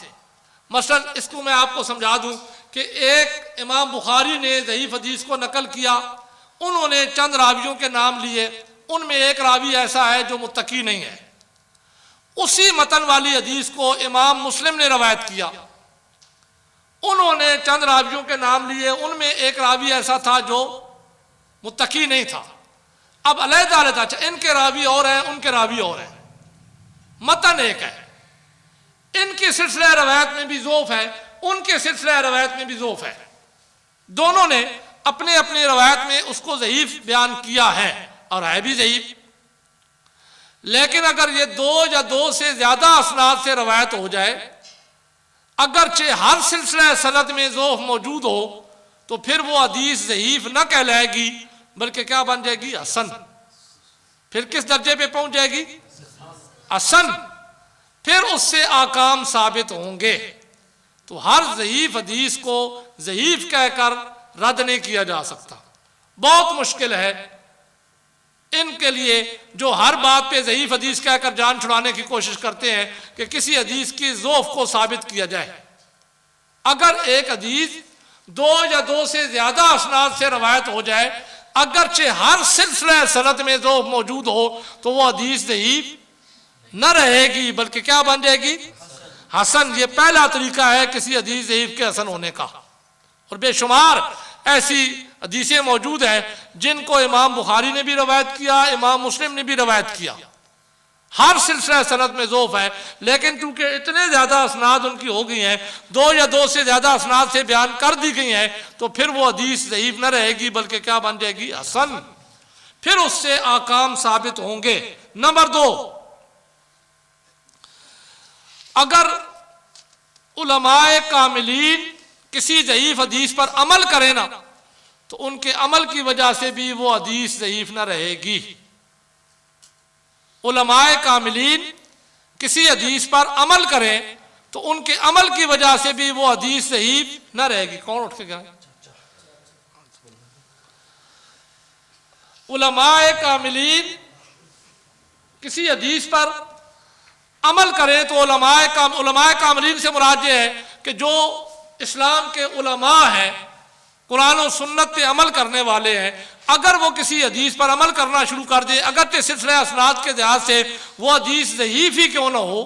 مثلا اس کو میں آپ کو سمجھا دوں کہ ایک امام بخاری نے ضعیف حدیث کو نقل کیا، انہوں نے چند راویوں کے نام لیے، ان میں ایک راوی ایسا ہے جو متقی نہیں ہے۔ اسی متن والی حدیث کو امام مسلم نے روایت کیا، انہوں نے چند راویوں کے نام لیے، ان میں ایک راوی ایسا تھا جو متقی نہیں تھا۔ اب علیحدہ علیحدہ، اچھا ان کے راوی اور ہیں، ان کے راوی اور ہیں، متن ایک ہے، ان کی سلسلہ روایت میں بھی ضعف ہے، ان کے سلسلہ روایت میں بھی ضعف ہے، دونوں نے اپنے اپنے روایت میں اس کو ضعیف بیان کیا ہے اور ہے بھی ضعیف۔ لیکن اگر یہ 2 یا 2 سے زیادہ اسناد سے روایت ہو جائے، اگرچہ ہر سلسلہ سند میں ضعف موجود ہو، تو پھر وہ حدیث ضعیف نہ کہلائے گی بلکہ کیا بن جائے گی؟ حسن۔ پھر کس درجے پہ پہنچ جائے گی؟ حسن۔ پھر اس سے احکام ثابت ہوں گے۔ تو ہر ضعیف حدیث کو ضعیف کہہ کر رد نہیں کیا جا سکتا، بہت مشکل ہے ان کے لیے جو ہر بات پہ ضعیف حدیث کہہ کر جان چھڑانے کی کوشش کرتے ہیں کہ کسی حدیث کی ضعف کو ثابت کیا جائے۔ اگر ایک حدیث 2 یا 2 سے زیادہ اسناد سے روایت ہو جائے، اگرچہ ہر سلسلہ سند میں ضعف موجود ہو، تو وہ حدیث ضعیف نہ رہے گی بلکہ کیا بن جائے گی؟ حسن۔ یہ پہلا طریقہ ہے کسی حدیث ضعیف کے حسن ہونے کا، اور بے شمار ایسی حدیثیں موجود ہیں جن کو امام بخاری نے بھی روایت کیا، امام مسلم نے بھی روایت کیا، ہر سلسلہ سند میں ضعف ہے، لیکن چونکہ اتنے زیادہ اسناد ان کی ہو گئی ہیں، 2 یا 2 سے زیادہ اسناد سے بیان کر دی گئی ہیں، تو پھر وہ حدیث ضعیف نہ رہے گی بلکہ کیا بن جائے گی؟ حسن۔ پھر اس سے احکام ثابت ہوں گے۔ نمبر 2، اگر علماء کاملین کسی ضعیف حدیث پر عمل کریں نا، تو ان کے عمل کی وجہ سے بھی وہ حدیث ضعیف نہ رہے گی۔ علماء کاملین کسی حدیث پر عمل کریں تو ان کے عمل کی وجہ سے بھی وہ حدیث ضعیف نہ رہے گی۔ کون اٹھ کے گیا؟ علماء کاملین کسی حدیث پر عمل کریں تو علماء کاملین سے مراد یہ ہے کہ جو اسلام کے علماء ہیں، قرآن و سنت پہ عمل کرنے والے ہیں، اگر وہ کسی حدیث پر عمل کرنا شروع کر دیں، اگرچہ سلسلہ اسناد کے لحاظ سے وہ حدیث ضعیف ہی کیوں نہ ہو،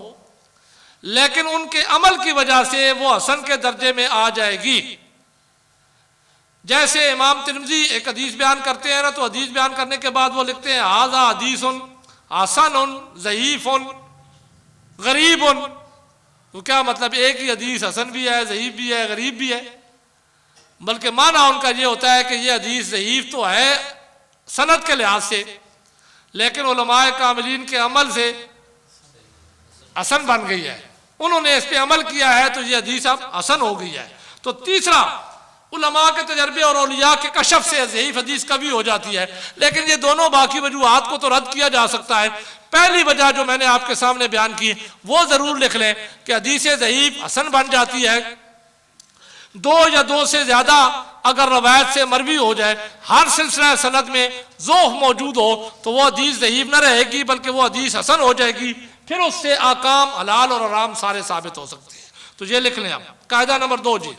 لیکن ان کے عمل کی وجہ سے وہ حسن کے درجے میں آ جائے گی۔ جیسے امام ترمذی ایک حدیث بیان کرتے ہیں نا، تو حدیث بیان کرنے کے بعد وہ لکھتے ہیں ھذا حدیث حسن ضعیف غریب۔ تو کیا مطلب؟ ایک ہی حدیث حسن بھی ہے، ضعیف بھی ہے، غریب بھی ہے، بلکہ معنی ان کا یہ ہوتا ہے کہ یہ حدیث ضعیف تو ہے سند کے لحاظ سے، لیکن علماء کاملین کے عمل سے حسن بن گئی ہے، انہوں نے اس پہ عمل کیا ہے تو یہ حدیث اب حسن ہو گئی ہے۔ تو تیسرا، علماء کے تجربے اور اولیاء کے کشف سے ضعیف حدیث کبھی ہو جاتی ہے، لیکن یہ دونوں باقی وجوہات کو تو رد کیا جا سکتا ہے۔ پہلی وجہ جو میں نے آپ کے سامنے بیان کی وہ ضرور لکھ لیں کہ حدیث ضعیف حسن بن جاتی ہے دو یا دو سے زیادہ اگر روایت سے مروی ہو جائے، ہر سلسلہ سند میں ذوق موجود ہو تو وہ حدیث ضعیف نہ رہے گی بلکہ وہ حدیث حسن ہو جائے گی، پھر اس سے احکام حلال اور حرام سارے ثابت ہو سکتے ہیں۔ تو یہ لکھ لیں آپ قاعدہ نمبر 2 جی،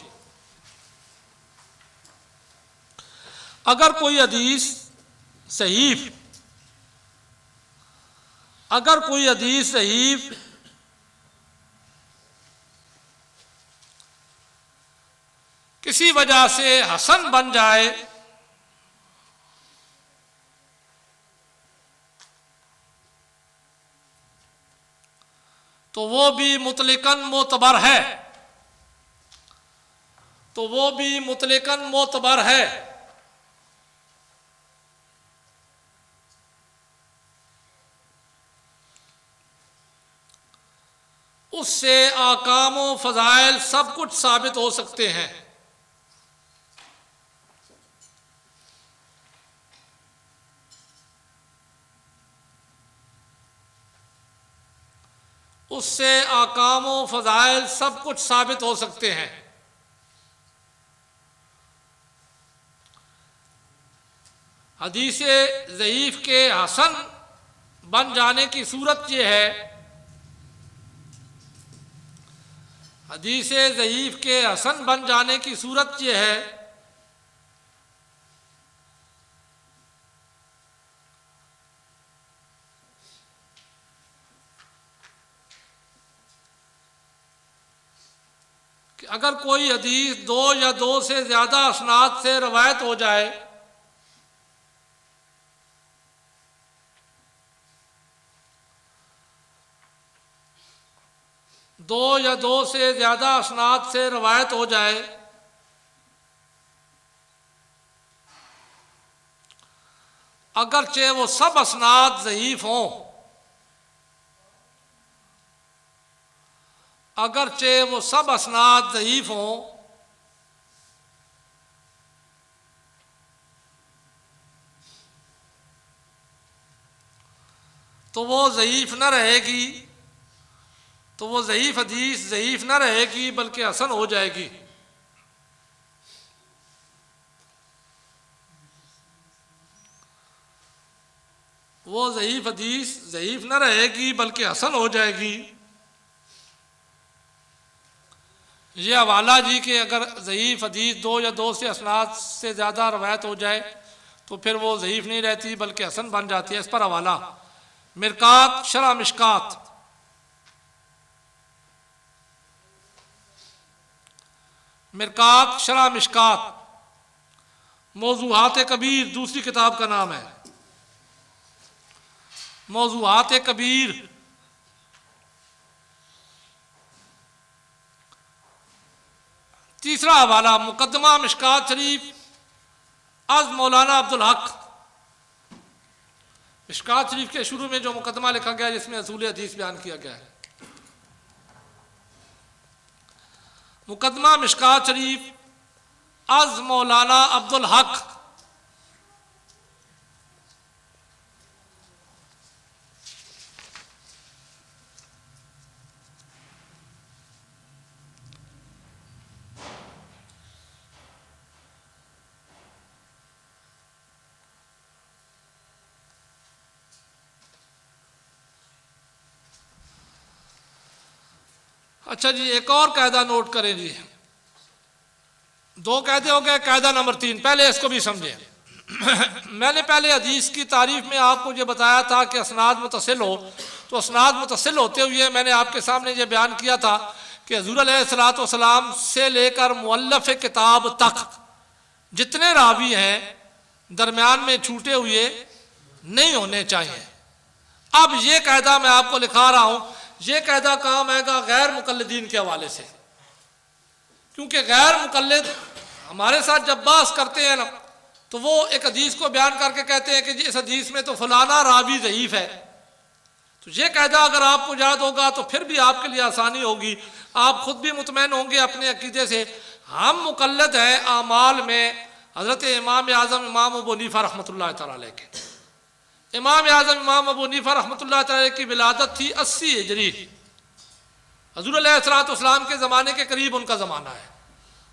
اگر کوئی حدیث صحیح کسی وجہ سے حسن بن جائے تو وہ بھی مطلقاً معتبر ہے، اس سے احکام و فضائل سب کچھ ثابت ہو سکتے ہیں۔ اس سے احکام و فضائل سب کچھ ثابت ہو سکتے ہیں۔ حدیث ضعیف کے حسن بن جانے کی صورت یہ ہے، حدیث ضعیف کے حسن بن جانے کی صورت یہ ہے کہ اگر کوئی حدیث دو یا دو سے زیادہ اسناد سے روایت ہو جائے اسناد سے روایت ہو جائے اگرچہ وہ سب اسناد ضعیف ہوں، تو وہ ضعیف نہ رہے گی، تو وہ ضعیف حدیث ضعیف نہ رہے گی بلکہ حسن ہو جائے گی۔ وہ ضعیف حدیث ضعیف نہ رہے گی بلکہ حسن ہو جائے گی۔ یہ حوالہ جی کہ اگر ضعیف حدیث دو یا دو سے اسناد سے زیادہ روایت ہو جائے تو پھر وہ ضعیف نہیں رہتی بلکہ حسن بن جاتی ہے، اس پر حوالہ مرقات شرح مشکات، موضوعات کبیر دوسری کتاب کا نام ہے، موضوعات کبیر۔ تیسرا حوالہ مقدمہ مشکات شریف از مولانا عبدالحق، مشکات شریف کے شروع میں جو مقدمہ لکھا گیا جس میں اصول حدیث بیان کیا گیا ہے، مقدمہ مشکات شریف از مولانا عبدالحق۔ اچھا جی، ایک اور قاعدہ نوٹ کریں جی، دو قاعدے ہو گئے، قاعدہ نمبر 3 پہلے اس کو بھی سمجھیں۔ میں نے پہلے حدیث کی تعریف میں آپ کو یہ بتایا تھا کہ اسناد متصل ہو، تو اسناد متصل ہوتے ہوئے میں نے آپ کے سامنے یہ بیان کیا تھا کہ حضور علیہ الصلوۃ والسلام سے لے کر مؤلف کتاب تک جتنے راوی ہیں درمیان میں چھوٹے ہوئے نہیں ہونے چاہیے۔ اب یہ قاعدہ میں آپ کو لکھا رہا ہوں، یہ قاعدہ کام آئے گا غیر مقلدین کے حوالے سے، کیونکہ غیر مقلد ہمارے ساتھ جب بحث کرتے ہیں نا تو وہ ایک حدیث کو بیان کر کے کہتے ہیں کہ جی اس حدیث میں تو فلانا راوی ضعیف ہے. تو یہ قاعدہ اگر آپ کو یاد ہوگا تو پھر بھی آپ کے لیے آسانی ہوگی، آپ خود بھی مطمئن ہوں گے اپنے عقیدے سے. ہم مقلد ہیں اعمال میں حضرت امام اعظم امام ابو حنیفہ رحمۃ اللہ تعالیٰ علیہ کے. امام اعظم امام ابو حنیفہ رحمۃ اللہ تعالیٰ علیہ کی ولادت تھی 80 ہجری. حضور علیہ الصلوۃ والسلام کے زمانے کے قریب ان کا زمانہ ہے.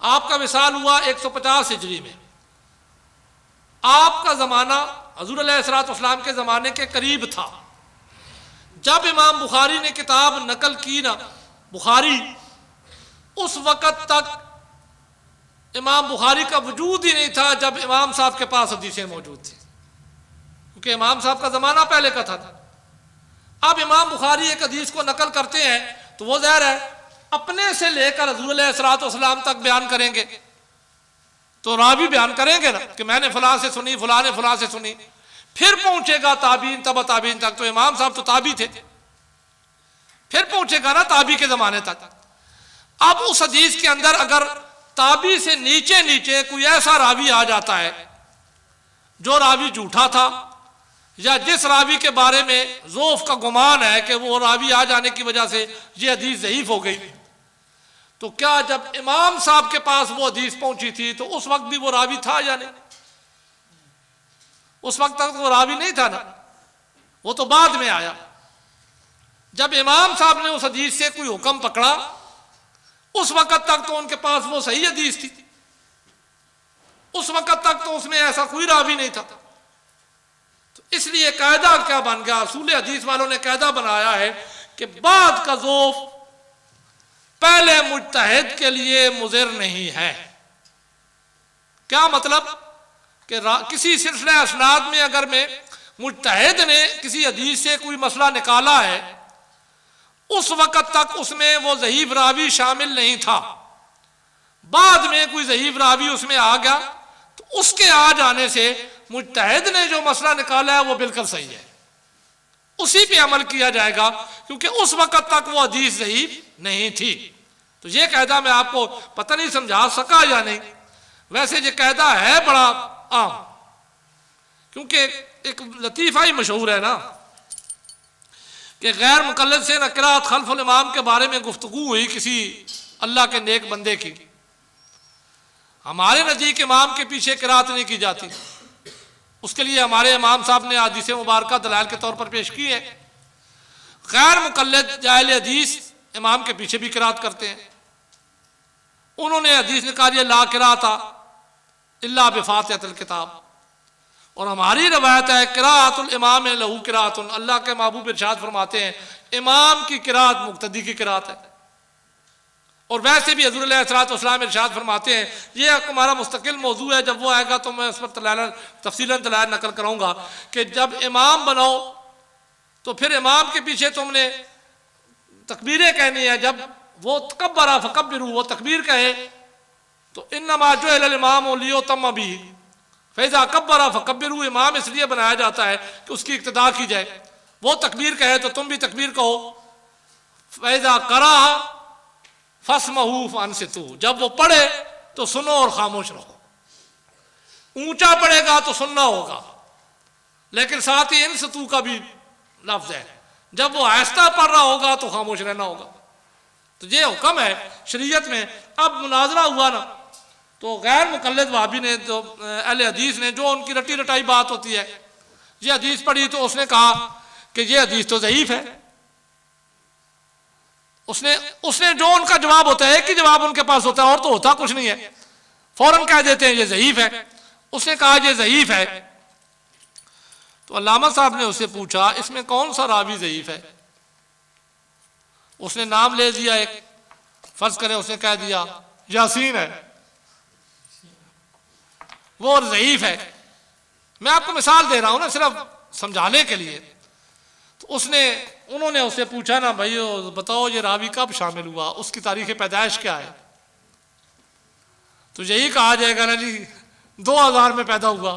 آپ کا وصال ہوا 150 ہجری میں. آپ کا زمانہ حضور علیہ الصلوۃ والسلام کے زمانے کے قریب تھا. جب امام بخاری نے کتاب نقل کی نا بخاری، اس وقت تک امام بخاری کا وجود ہی نہیں تھا جب امام صاحب کے پاس حدیثیں موجود تھیں، کیونکہ امام صاحب کا زمانہ پہلے کا تھا. اب امام بخاری ایک حدیث کو نقل کرتے ہیں تو وہ ظاہر ہے اپنے سے لے کر حضور علیہ الصلوۃ والسلام تک بیان کریں گے. تو راوی بیان کریں گے نا کہ میں نے فلاں سے سنی، فلاں نے فلاں سے سنی، پھر پہنچے گا تابعین تبع تابعین تک. تو امام صاحب تو تابعی تھے، پھر پہنچے گا نا تابعی کے زمانے تک. اب اس حدیث کے اندر اگر تابعی سے نیچے نیچے کوئی ایسا راوی آ جاتا ہے جو راوی جھوٹا تھا، یا جس راوی کے بارے میں ضعف کا گمان ہے کہ وہ راوی آ جانے کی وجہ سے یہ حدیث ضعیف ہو گئی، تو کیا جب امام صاحب کے پاس وہ حدیث پہنچی تھی تو اس وقت بھی وہ راوی تھا یا نہیں؟ اس وقت تک وہ راوی نہیں تھا نا، وہ تو بعد میں آیا. جب امام صاحب نے اس حدیث سے کوئی حکم پکڑا اس وقت تک تو ان کے پاس وہ صحیح حدیث تھی، اس وقت تک تو اس میں ایسا کوئی راوی نہیں تھا. تو اس لیے قاعدہ کیا بن گیا، اصول حدیث والوں نے قاعدہ بنایا ہے کہ بعد کا ضعف پہلے مجتہد کے لیے مضر نہیں ہے. کیا مطلب کہ کسی سلسلہ اسناد میں اگر میں مجتہد نے کسی حدیث سے کوئی مسئلہ نکالا ہے، اس وقت تک اس میں وہ ضعیف راوی شامل نہیں تھا. بعد میں کوئی ضعیف راوی اس میں آ گیا تو اس کے آ جانے سے مجتہد نے جو مسئلہ نکالا ہے وہ بالکل صحیح ہے، اسی پہ عمل کیا جائے گا، کیونکہ اس وقت تک وہ حدیث ضعیف نہیں تھی. تو یہ قاعدہ میں آپ کو پتہ نہیں سمجھا سکا یا نہیں، ویسے یہ قاعدہ ہے بڑا عام، کیونکہ ایک لطیفہ ہی مشہور ہے نا کہ غیر مقلد سے نہ قرات خلف الامام کے بارے میں گفتگو ہوئی کسی اللہ کے نیک بندے کی. ہمارے نزدیک امام کے پیچھے قرات نہیں کی جاتی، اس کے لیے ہمارے امام صاحب نے حدیث مبارکہ دلائل کے طور پر پیش کی ہے. غیر مقلد جاہل حدیث امام کے پیچھے بھی قرات کرتے ہیں. انہوں نے حدیث نکالی لا قرات الا بفاتحۃ الکتاب، اور ہماری روایت ہے قراءۃ الامام لہو قراءۃ. اللہ کے محبوب ارشاد فرماتے ہیں امام کی قراءت مقتدی کی قراءت ہے. اور ویسے بھی حضور علیہ الصلوۃ والسلام ارشاد فرماتے ہیں، یہ ہمارا مستقل موضوع ہے، جب وہ آئے گا تو میں اس پر تفصیلاً دلائل نقل کروں گا کہ جب امام بناؤ تو پھر امام کے پیچھے تم نے تکبیریں کہنی ہے. جب وہ تکبر فکبروا، وہ تکبیر کہے تو انما جعل الامام لیؤتم بہ فاذا کبر فکبروا، امام اس لیے بنایا جاتا ہے کہ اس کی اقتداء کی جائے. وہ تکبیر کہے تو تم بھی تکبیر کہو. فاذا قرأ فاسمعوا فانصتوا، جب وہ پڑھے تو سنو اور خاموش رہو. اونچا پڑھے گا تو سننا ہوگا، لیکن ساتھ ہی انصتوا کا بھی لفظ ہے، جب وہ آہستہ پڑھ رہا ہوگا تو خاموش رہنا ہوگا. تو یہ حکم ہے شریعت میں. اب مناظرہ ہوا نا تو غیر مقلد وہابی نے جو اہل حدیث نے جو ان کی رٹی رٹائی بات ہوتی ہے، یہ حدیث پڑھی تو اس نے کہا کہ یہ حدیث تو ضعیف ہے. اس نے جو ان کا جواب ہوتا ہے، ایک ہی جواب ان کے پاس ہوتا ہے اور تو ہوتا کچھ نہیں ہے، فوراً کہہ دیتے ہیں یہ ضعیف ہے. اس نے کہا یہ ضعیف ہے. تو علامہ صاحب نے اس سے پوچھا اس میں کون سا راوی ضعیف ہے؟ اس نے نام لے دیا ایک، فرض کریں اس نے کہہ دیا یاسین ہے، وہ ضعیف ہے. میں آپ کو مثال دے رہا ہوں نا صرف سمجھانے کے لیے. تو انہوں نے اس سے پوچھا نا بھائی بتاؤ یہ راوی کب شامل ہوا، اس کی تاریخ پیدائش کیا ہے؟ تو یہی کہا جائے گا نا جی 2000 میں پیدا ہوا.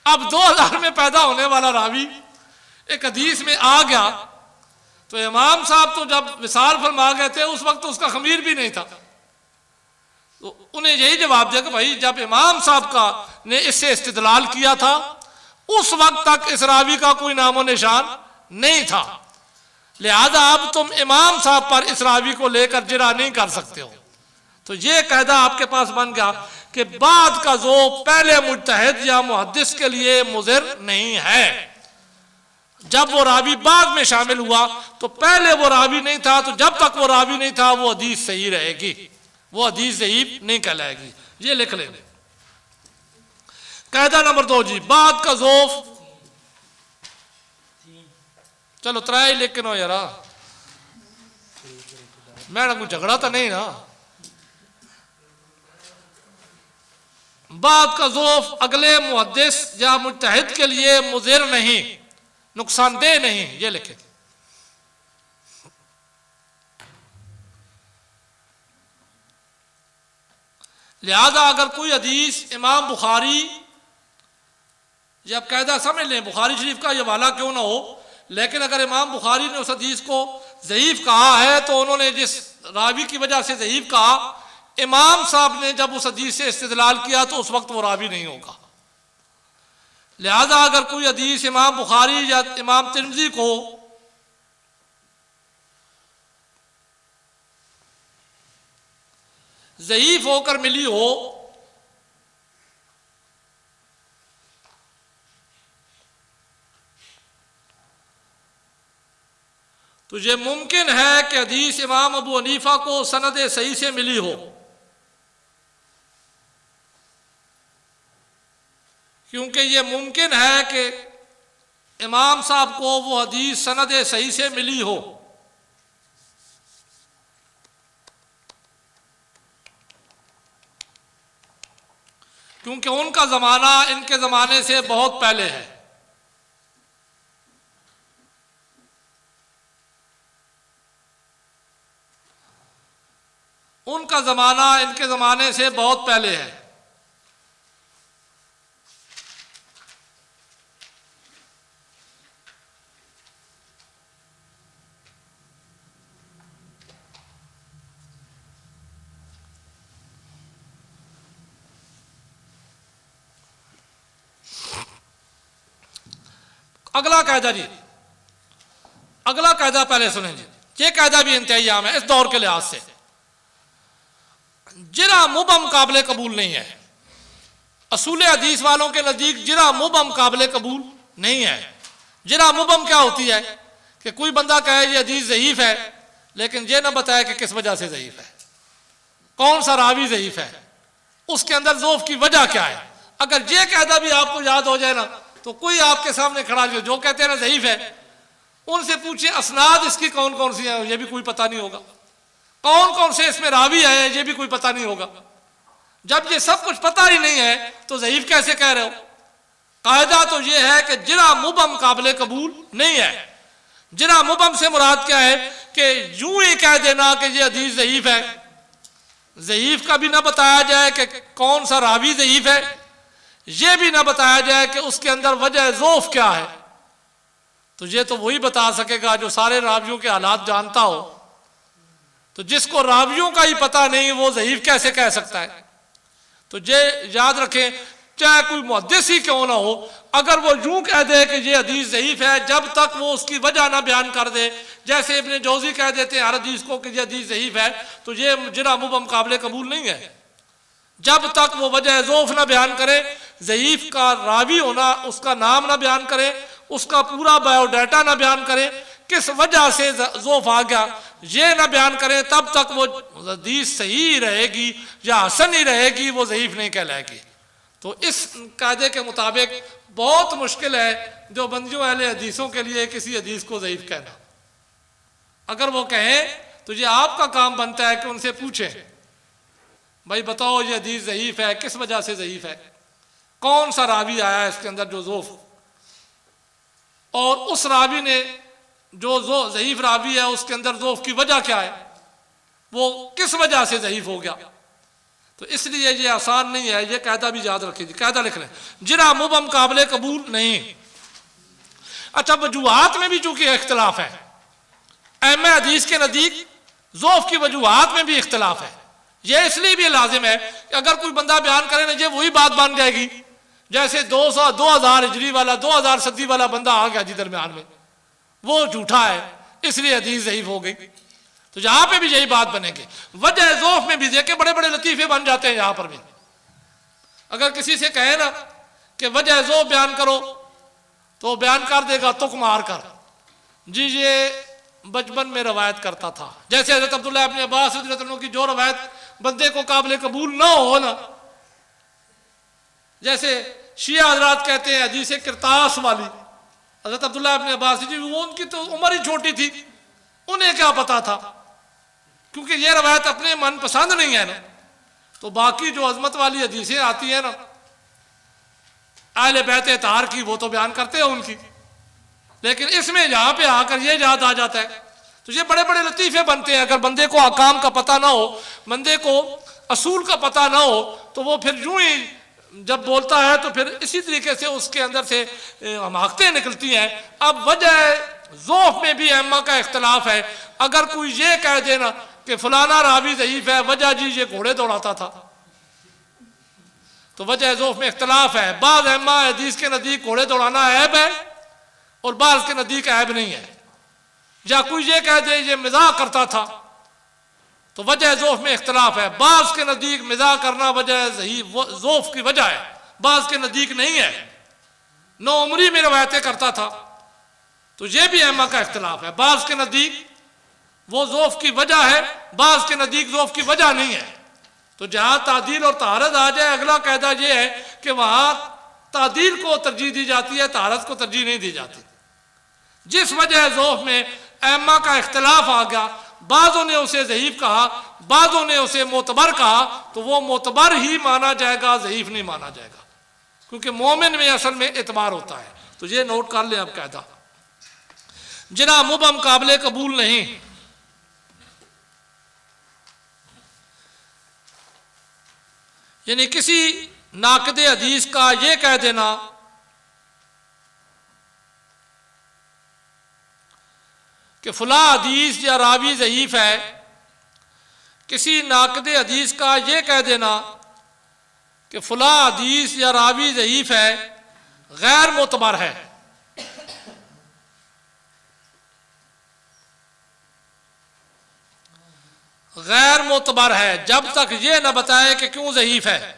اب 2000 میں پیدا ہونے والا راوی ایک حدیث میں آ گیا تو امام صاحب تو جب وصال فرما گئے تھے اس وقت تو اس کا خمیر بھی نہیں تھا. تو انہیں یہی جواب دیا کہ بھائی جب امام صاحب کا نے اس سے استدلال کیا تھا اس وقت تک اس راوی کا کوئی نام و نشان نہیں تھا، لہذا اب تم امام صاحب پر اس راوی کو لے کر جرح نہیں کر سکتے ہو۔ تو یہ قاعدہ آپ کے پاس بن گیا کہ بعد کا ذوف پہلے مجتہد یا محدث کے لیے مضر نہیں ہے۔ جب وہ راوی بعد میں شامل ہوا تو پہلے وہ راوی نہیں تھا، تو جب تک وہ راوی نہیں تھا وہ حدیث صحیح رہے گی، وہ حدیث ضعیف نہیں کہلائے گی۔ یہ لکھ لیں۔ قاعدہ نمبر 2 جی، بعد کا ذوف، چلو ترائی لیکن ہو یارا میں کوئی جھگڑا تو نہیں نا۔ بعد کا ذوف اگلے محدث یا مجتہد کے لیے مضر نہیں، نقصان دہ نہیں، یہ لکھیں۔ لہذا اگر کوئی حدیث امام بخاری، یا قاعدہ سمجھ لیں بخاری شریف کا یہ حوالہ کیوں نہ ہو، لیکن اگر امام بخاری نے اس حدیث کو ضعیف کہا ہے تو انہوں نے جس راوی کی وجہ سے ضعیف کہا، امام صاحب نے جب اس حدیث سے استدلال کیا تو اس وقت وہ راوی نہیں ہوگا۔ لہذا اگر کوئی حدیث امام بخاری یا امام ترمذی کو ضعیف ہو کر ملی ہو تو یہ ممکن ہے کہ حدیث امام ابو حنیفہ کو سند صحیح سے ملی ہو، کیونکہ یہ ممکن ہے کہ امام صاحب کو وہ حدیث سند صحیح سے ملی ہو، کیونکہ ان کا زمانہ ان کے زمانے سے بہت پہلے ہے۔ ان کا زمانہ ان کے زمانے سے بہت پہلے ہے۔ اگلا قاعدہ جی، اگلا قاعدہ پہلے سنیں جی، یہ قاعدہ بھی انتہائی عام ہے اس دور کے لحاظ سے۔ جرح مبہم قابل قبول نہیں ہے، اصول حدیث والوں کے نزدیک جرح مبہم قابل قبول نہیں ہے۔ جرح مبہم کیا ہوتی ہے کہ کوئی بندہ کہے یہ حدیث ضعیف ہے لیکن یہ نہ بتائے کہ کس وجہ سے ضعیف ہے، کون سا راوی ضعیف ہے، اس کے اندر ضعف کی وجہ کیا ہے۔ اگر یہ قاعدہ بھی آپ کو یاد ہو جائے نا تو کوئی آپ کے سامنے کھڑا جو کہتے ہیں نا ضعیف ہے، ان سے پوچھیں اسناد اس کی کون کون سی ہیں، یہ بھی کوئی پتہ نہیں ہوگا، کون کون سے اس میں راوی ہے یہ بھی کوئی پتہ نہیں ہوگا۔ جب یہ سب کچھ پتہ ہی نہیں ہے تو ضعیف کیسے کہہ رہے ہو؟ قاعدہ تو یہ ہے کہ جرح مبہم قابل قبول نہیں ہے۔ جرح مبہم سے مراد کیا ہے کہ یوں ہی کہہ دینا کہ یہ حدیث ضعیف ہے، ضعیف کا بھی نہ بتایا جائے کہ کون سا راوی ضعیف ہے، یہ بھی نہ بتایا جائے کہ اس کے اندر وجہ ضعف کیا ہے، تو یہ تو وہی بتا سکے گا جو سارے راویوں کے حالات جانتا ہو۔ تو جس کو راویوں کا ہی پتہ نہیں وہ ضعیف کیسے کہہ سکتا ہے؟ تو یہ یاد رکھیں، چاہے کوئی محدث ہی کیوں نہ ہو، اگر وہ یوں کہہ دے کہ یہ حدیث ضعیف ہے جب تک وہ اس کی وجہ نہ بیان کر دے، جیسے ابن جوزی کہہ دیتے ہیں ہر حدیث کو کہ یہ حدیث ضعیف ہے، تو یہ جرح مبہم قابل قبول نہیں ہے۔ جب تک وہ وجہ ضعف نہ بیان کرے، ضعیف کا راوی ہونا اس کا نام نہ بیان کرے، اس کا پورا بایو ڈیٹا نہ بیان کرے، کس وجہ سے ضعف آ گیا یہ نہ بیان کرے، تب تک وہ حدیث صحیح رہے گی یا حسن ہی رہے گی، وہ ضعیف نہیں کہلائے گی۔ تو اس قاعدے کے مطابق بہت مشکل ہے جو بندیوں اہل حدیثوں کے لیے کسی حدیث کو ضعیف کہنا۔ اگر وہ کہیں تو یہ آپ کا کام بنتا ہے کہ ان سے پوچھیں بھائی بتاؤ یہ حدیث ضعیف ہے، کس وجہ سے ضعیف ہے، کون سا راوی آیا ہے اس کے اندر جو ضعف، اور اس راوی نے جو ضعیف راوی ہے اس کے اندر ضعف کی وجہ کیا ہے، وہ کس وجہ سے ضعیف ہو گیا۔ تو اس لیے یہ آسان نہیں ہے، یہ قاعدہ بھی یاد رکھیں جی، قاعدہ لکھ لیں، جرح مبہم قابل قبول نہیں۔ اچھا وجوہات میں بھی چونکہ اختلاف ہے، ائمہ حدیث کے نزدیک ضعف کی وجوہات میں بھی اختلاف ہے، یہ اس لیے بھی لازم ہے کہ اگر کوئی بندہ بیان کرے نا یہ وہی بات بن جائے گی جیسے 2000 ہجری والا 2000 صدی والا بندہ آ گیا جی درمیان میں، وہ جھوٹا ہے اس لیے حدیث ضعیف ہو گئی. تو یہاں پہ بھی یہی بات بنے گی. وجہ ضعف میں بھی دیکھیں بڑے بڑے لطیفے بن جاتے ہیں. یہاں پر بھی اگر کسی سے کہے نا کہ وجہ ضعف بیان کرو تو بیان کر دے گا تک مار کر، جی یہ بچپن میں روایت کرتا تھا. جیسے حضرت عبداللہ ابن عباس رضی اللہ عنہ کی جو روایت بندے کو قابل قبول نہ ہو نا، جیسے شیعہ حضرات کہتے ہیں حدیث کرتاس والی، حضرت عبداللہ ابن عباس جی وہ ان کی تو عمر ہی چھوٹی تھی، انہیں کیا پتا تھا، کیونکہ یہ روایت اپنے من پسند نہیں ہے نا. تو باقی جو عظمت والی حدیثیں آتی ہیں نا اہل بیت اطہار کی، وہ تو بیان کرتے ہیں ان کی، لیکن اس میں یہاں پہ آ کر یہ یاد آ جاتا ہے. تو یہ بڑے بڑے لطیفے بنتے ہیں. اگر بندے کو احکام کا پتہ نہ ہو، بندے کو اصول کا پتہ نہ ہو، تو وہ پھر یوں ہی جب بولتا ہے تو پھر اسی طریقے سے اس کے اندر سے حماقتیں نکلتی ہیں. اب وجہ ضعف میں بھی ائمہ کا اختلاف ہے. اگر کوئی یہ کہہ دینا کہ فلانا راوی ضعیف ہے، وجہ جی یہ گھوڑے دوڑاتا تھا، تو وجہ ضعف میں اختلاف ہے. بعض ائمہ حدیث کے نزدیک گھوڑے دوڑانا عیب ہے اور بعض کے نزدیک عیب نہیں ہے. یا کوئی یہ کہہ دے یہ مزاح کرتا تھا تو وجہ ضعف میں اختلاف ہے. بعض کے نزدیک مزاح کرنا وجہ ضعف کی وجہ ہے، بعض کے نزدیک نہیں ہے. نو عمری میں روایتیں کرتا تھا تو یہ بھی ائمہ کا اختلاف ہے. بعض کے نزدیک وہ ضعف کی وجہ ہے، بعض کے نزدیک ضعف کی وجہ نہیں ہے. تو جہاں تعدیل اور طہارت آ جائے، اگلا قاعدہ یہ ہے کہ وہاں تعدیل کو ترجیح دی جاتی ہے، طہارت کو ترجیح نہیں دی جاتی. جس وجہ ضعف میں ائمہ کا اختلاف آ گیا، بعضوں نے اسے ضعیف کہا، بعضوں نے اسے معتبر کہا، تو وہ معتبر ہی مانا جائے گا، ضعیف نہیں مانا جائے گا، کیونکہ مومن میں اصل میں اعتبار ہوتا ہے. تو یہ نوٹ کر لیں اب قاعدہ. جنا مبہم قابل قبول نہیں، یعنی کسی ناقد حدیث کا یہ کہہ دینا کہ فلاں حدیث یا راوی ضعیف ہے، کسی ناقد حدیث کا یہ کہہ دینا کہ فلاں حدیث یا راوی ضعیف ہے، غیر معتبر ہے. غیر معتبر ہے جب تک یہ نہ بتائے کہ کیوں ضعیف ہے.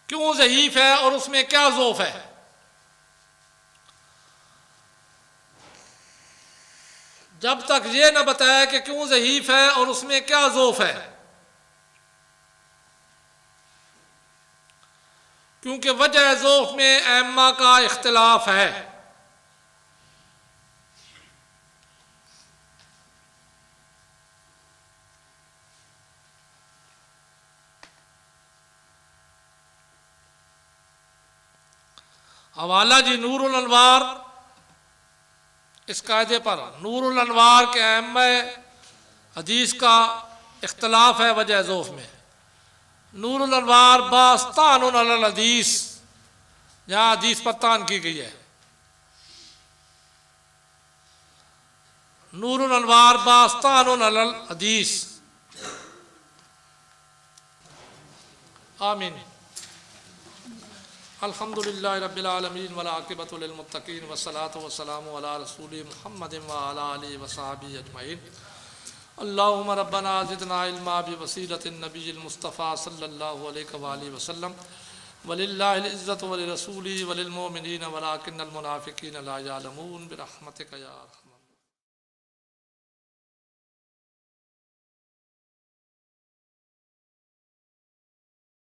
کیوں ضعیف ہے اور اس میں کیا ضعف ہے. جب تک یہ نہ بتائے کہ کیوں ضعیف ہے اور اس میں کیا ضعف ہے. کیونکہ وجہ ضعف میں ائمہ کا اختلاف ہے. حوالہ جی نور الانوار، اس قاعدے پر نور الانوار کے ائمہ حدیث کا اختلاف ہے وجہ ضعف میں. نور الانوار باستان علی الحدیث، جہاں حدیث پر تان کی گئی ہے. نور الانوار باستان علی الحدیث. آمین. الحمدللہ رب العالمین والعاقبۃ للمتقین والصلاۃ والسلام علی رسول محمد وعلی آلہ وصحبہ اجمعین. اللہم ربنا زدنا علما بوسیلۃ النبی المصطفیٰ صلی اللہ علیہ وآلہ وسلم. وللہ العزۃ ولرسولہ وللمؤمنین ولکن المنافقین لا یعلمون برحمتک یا ارحم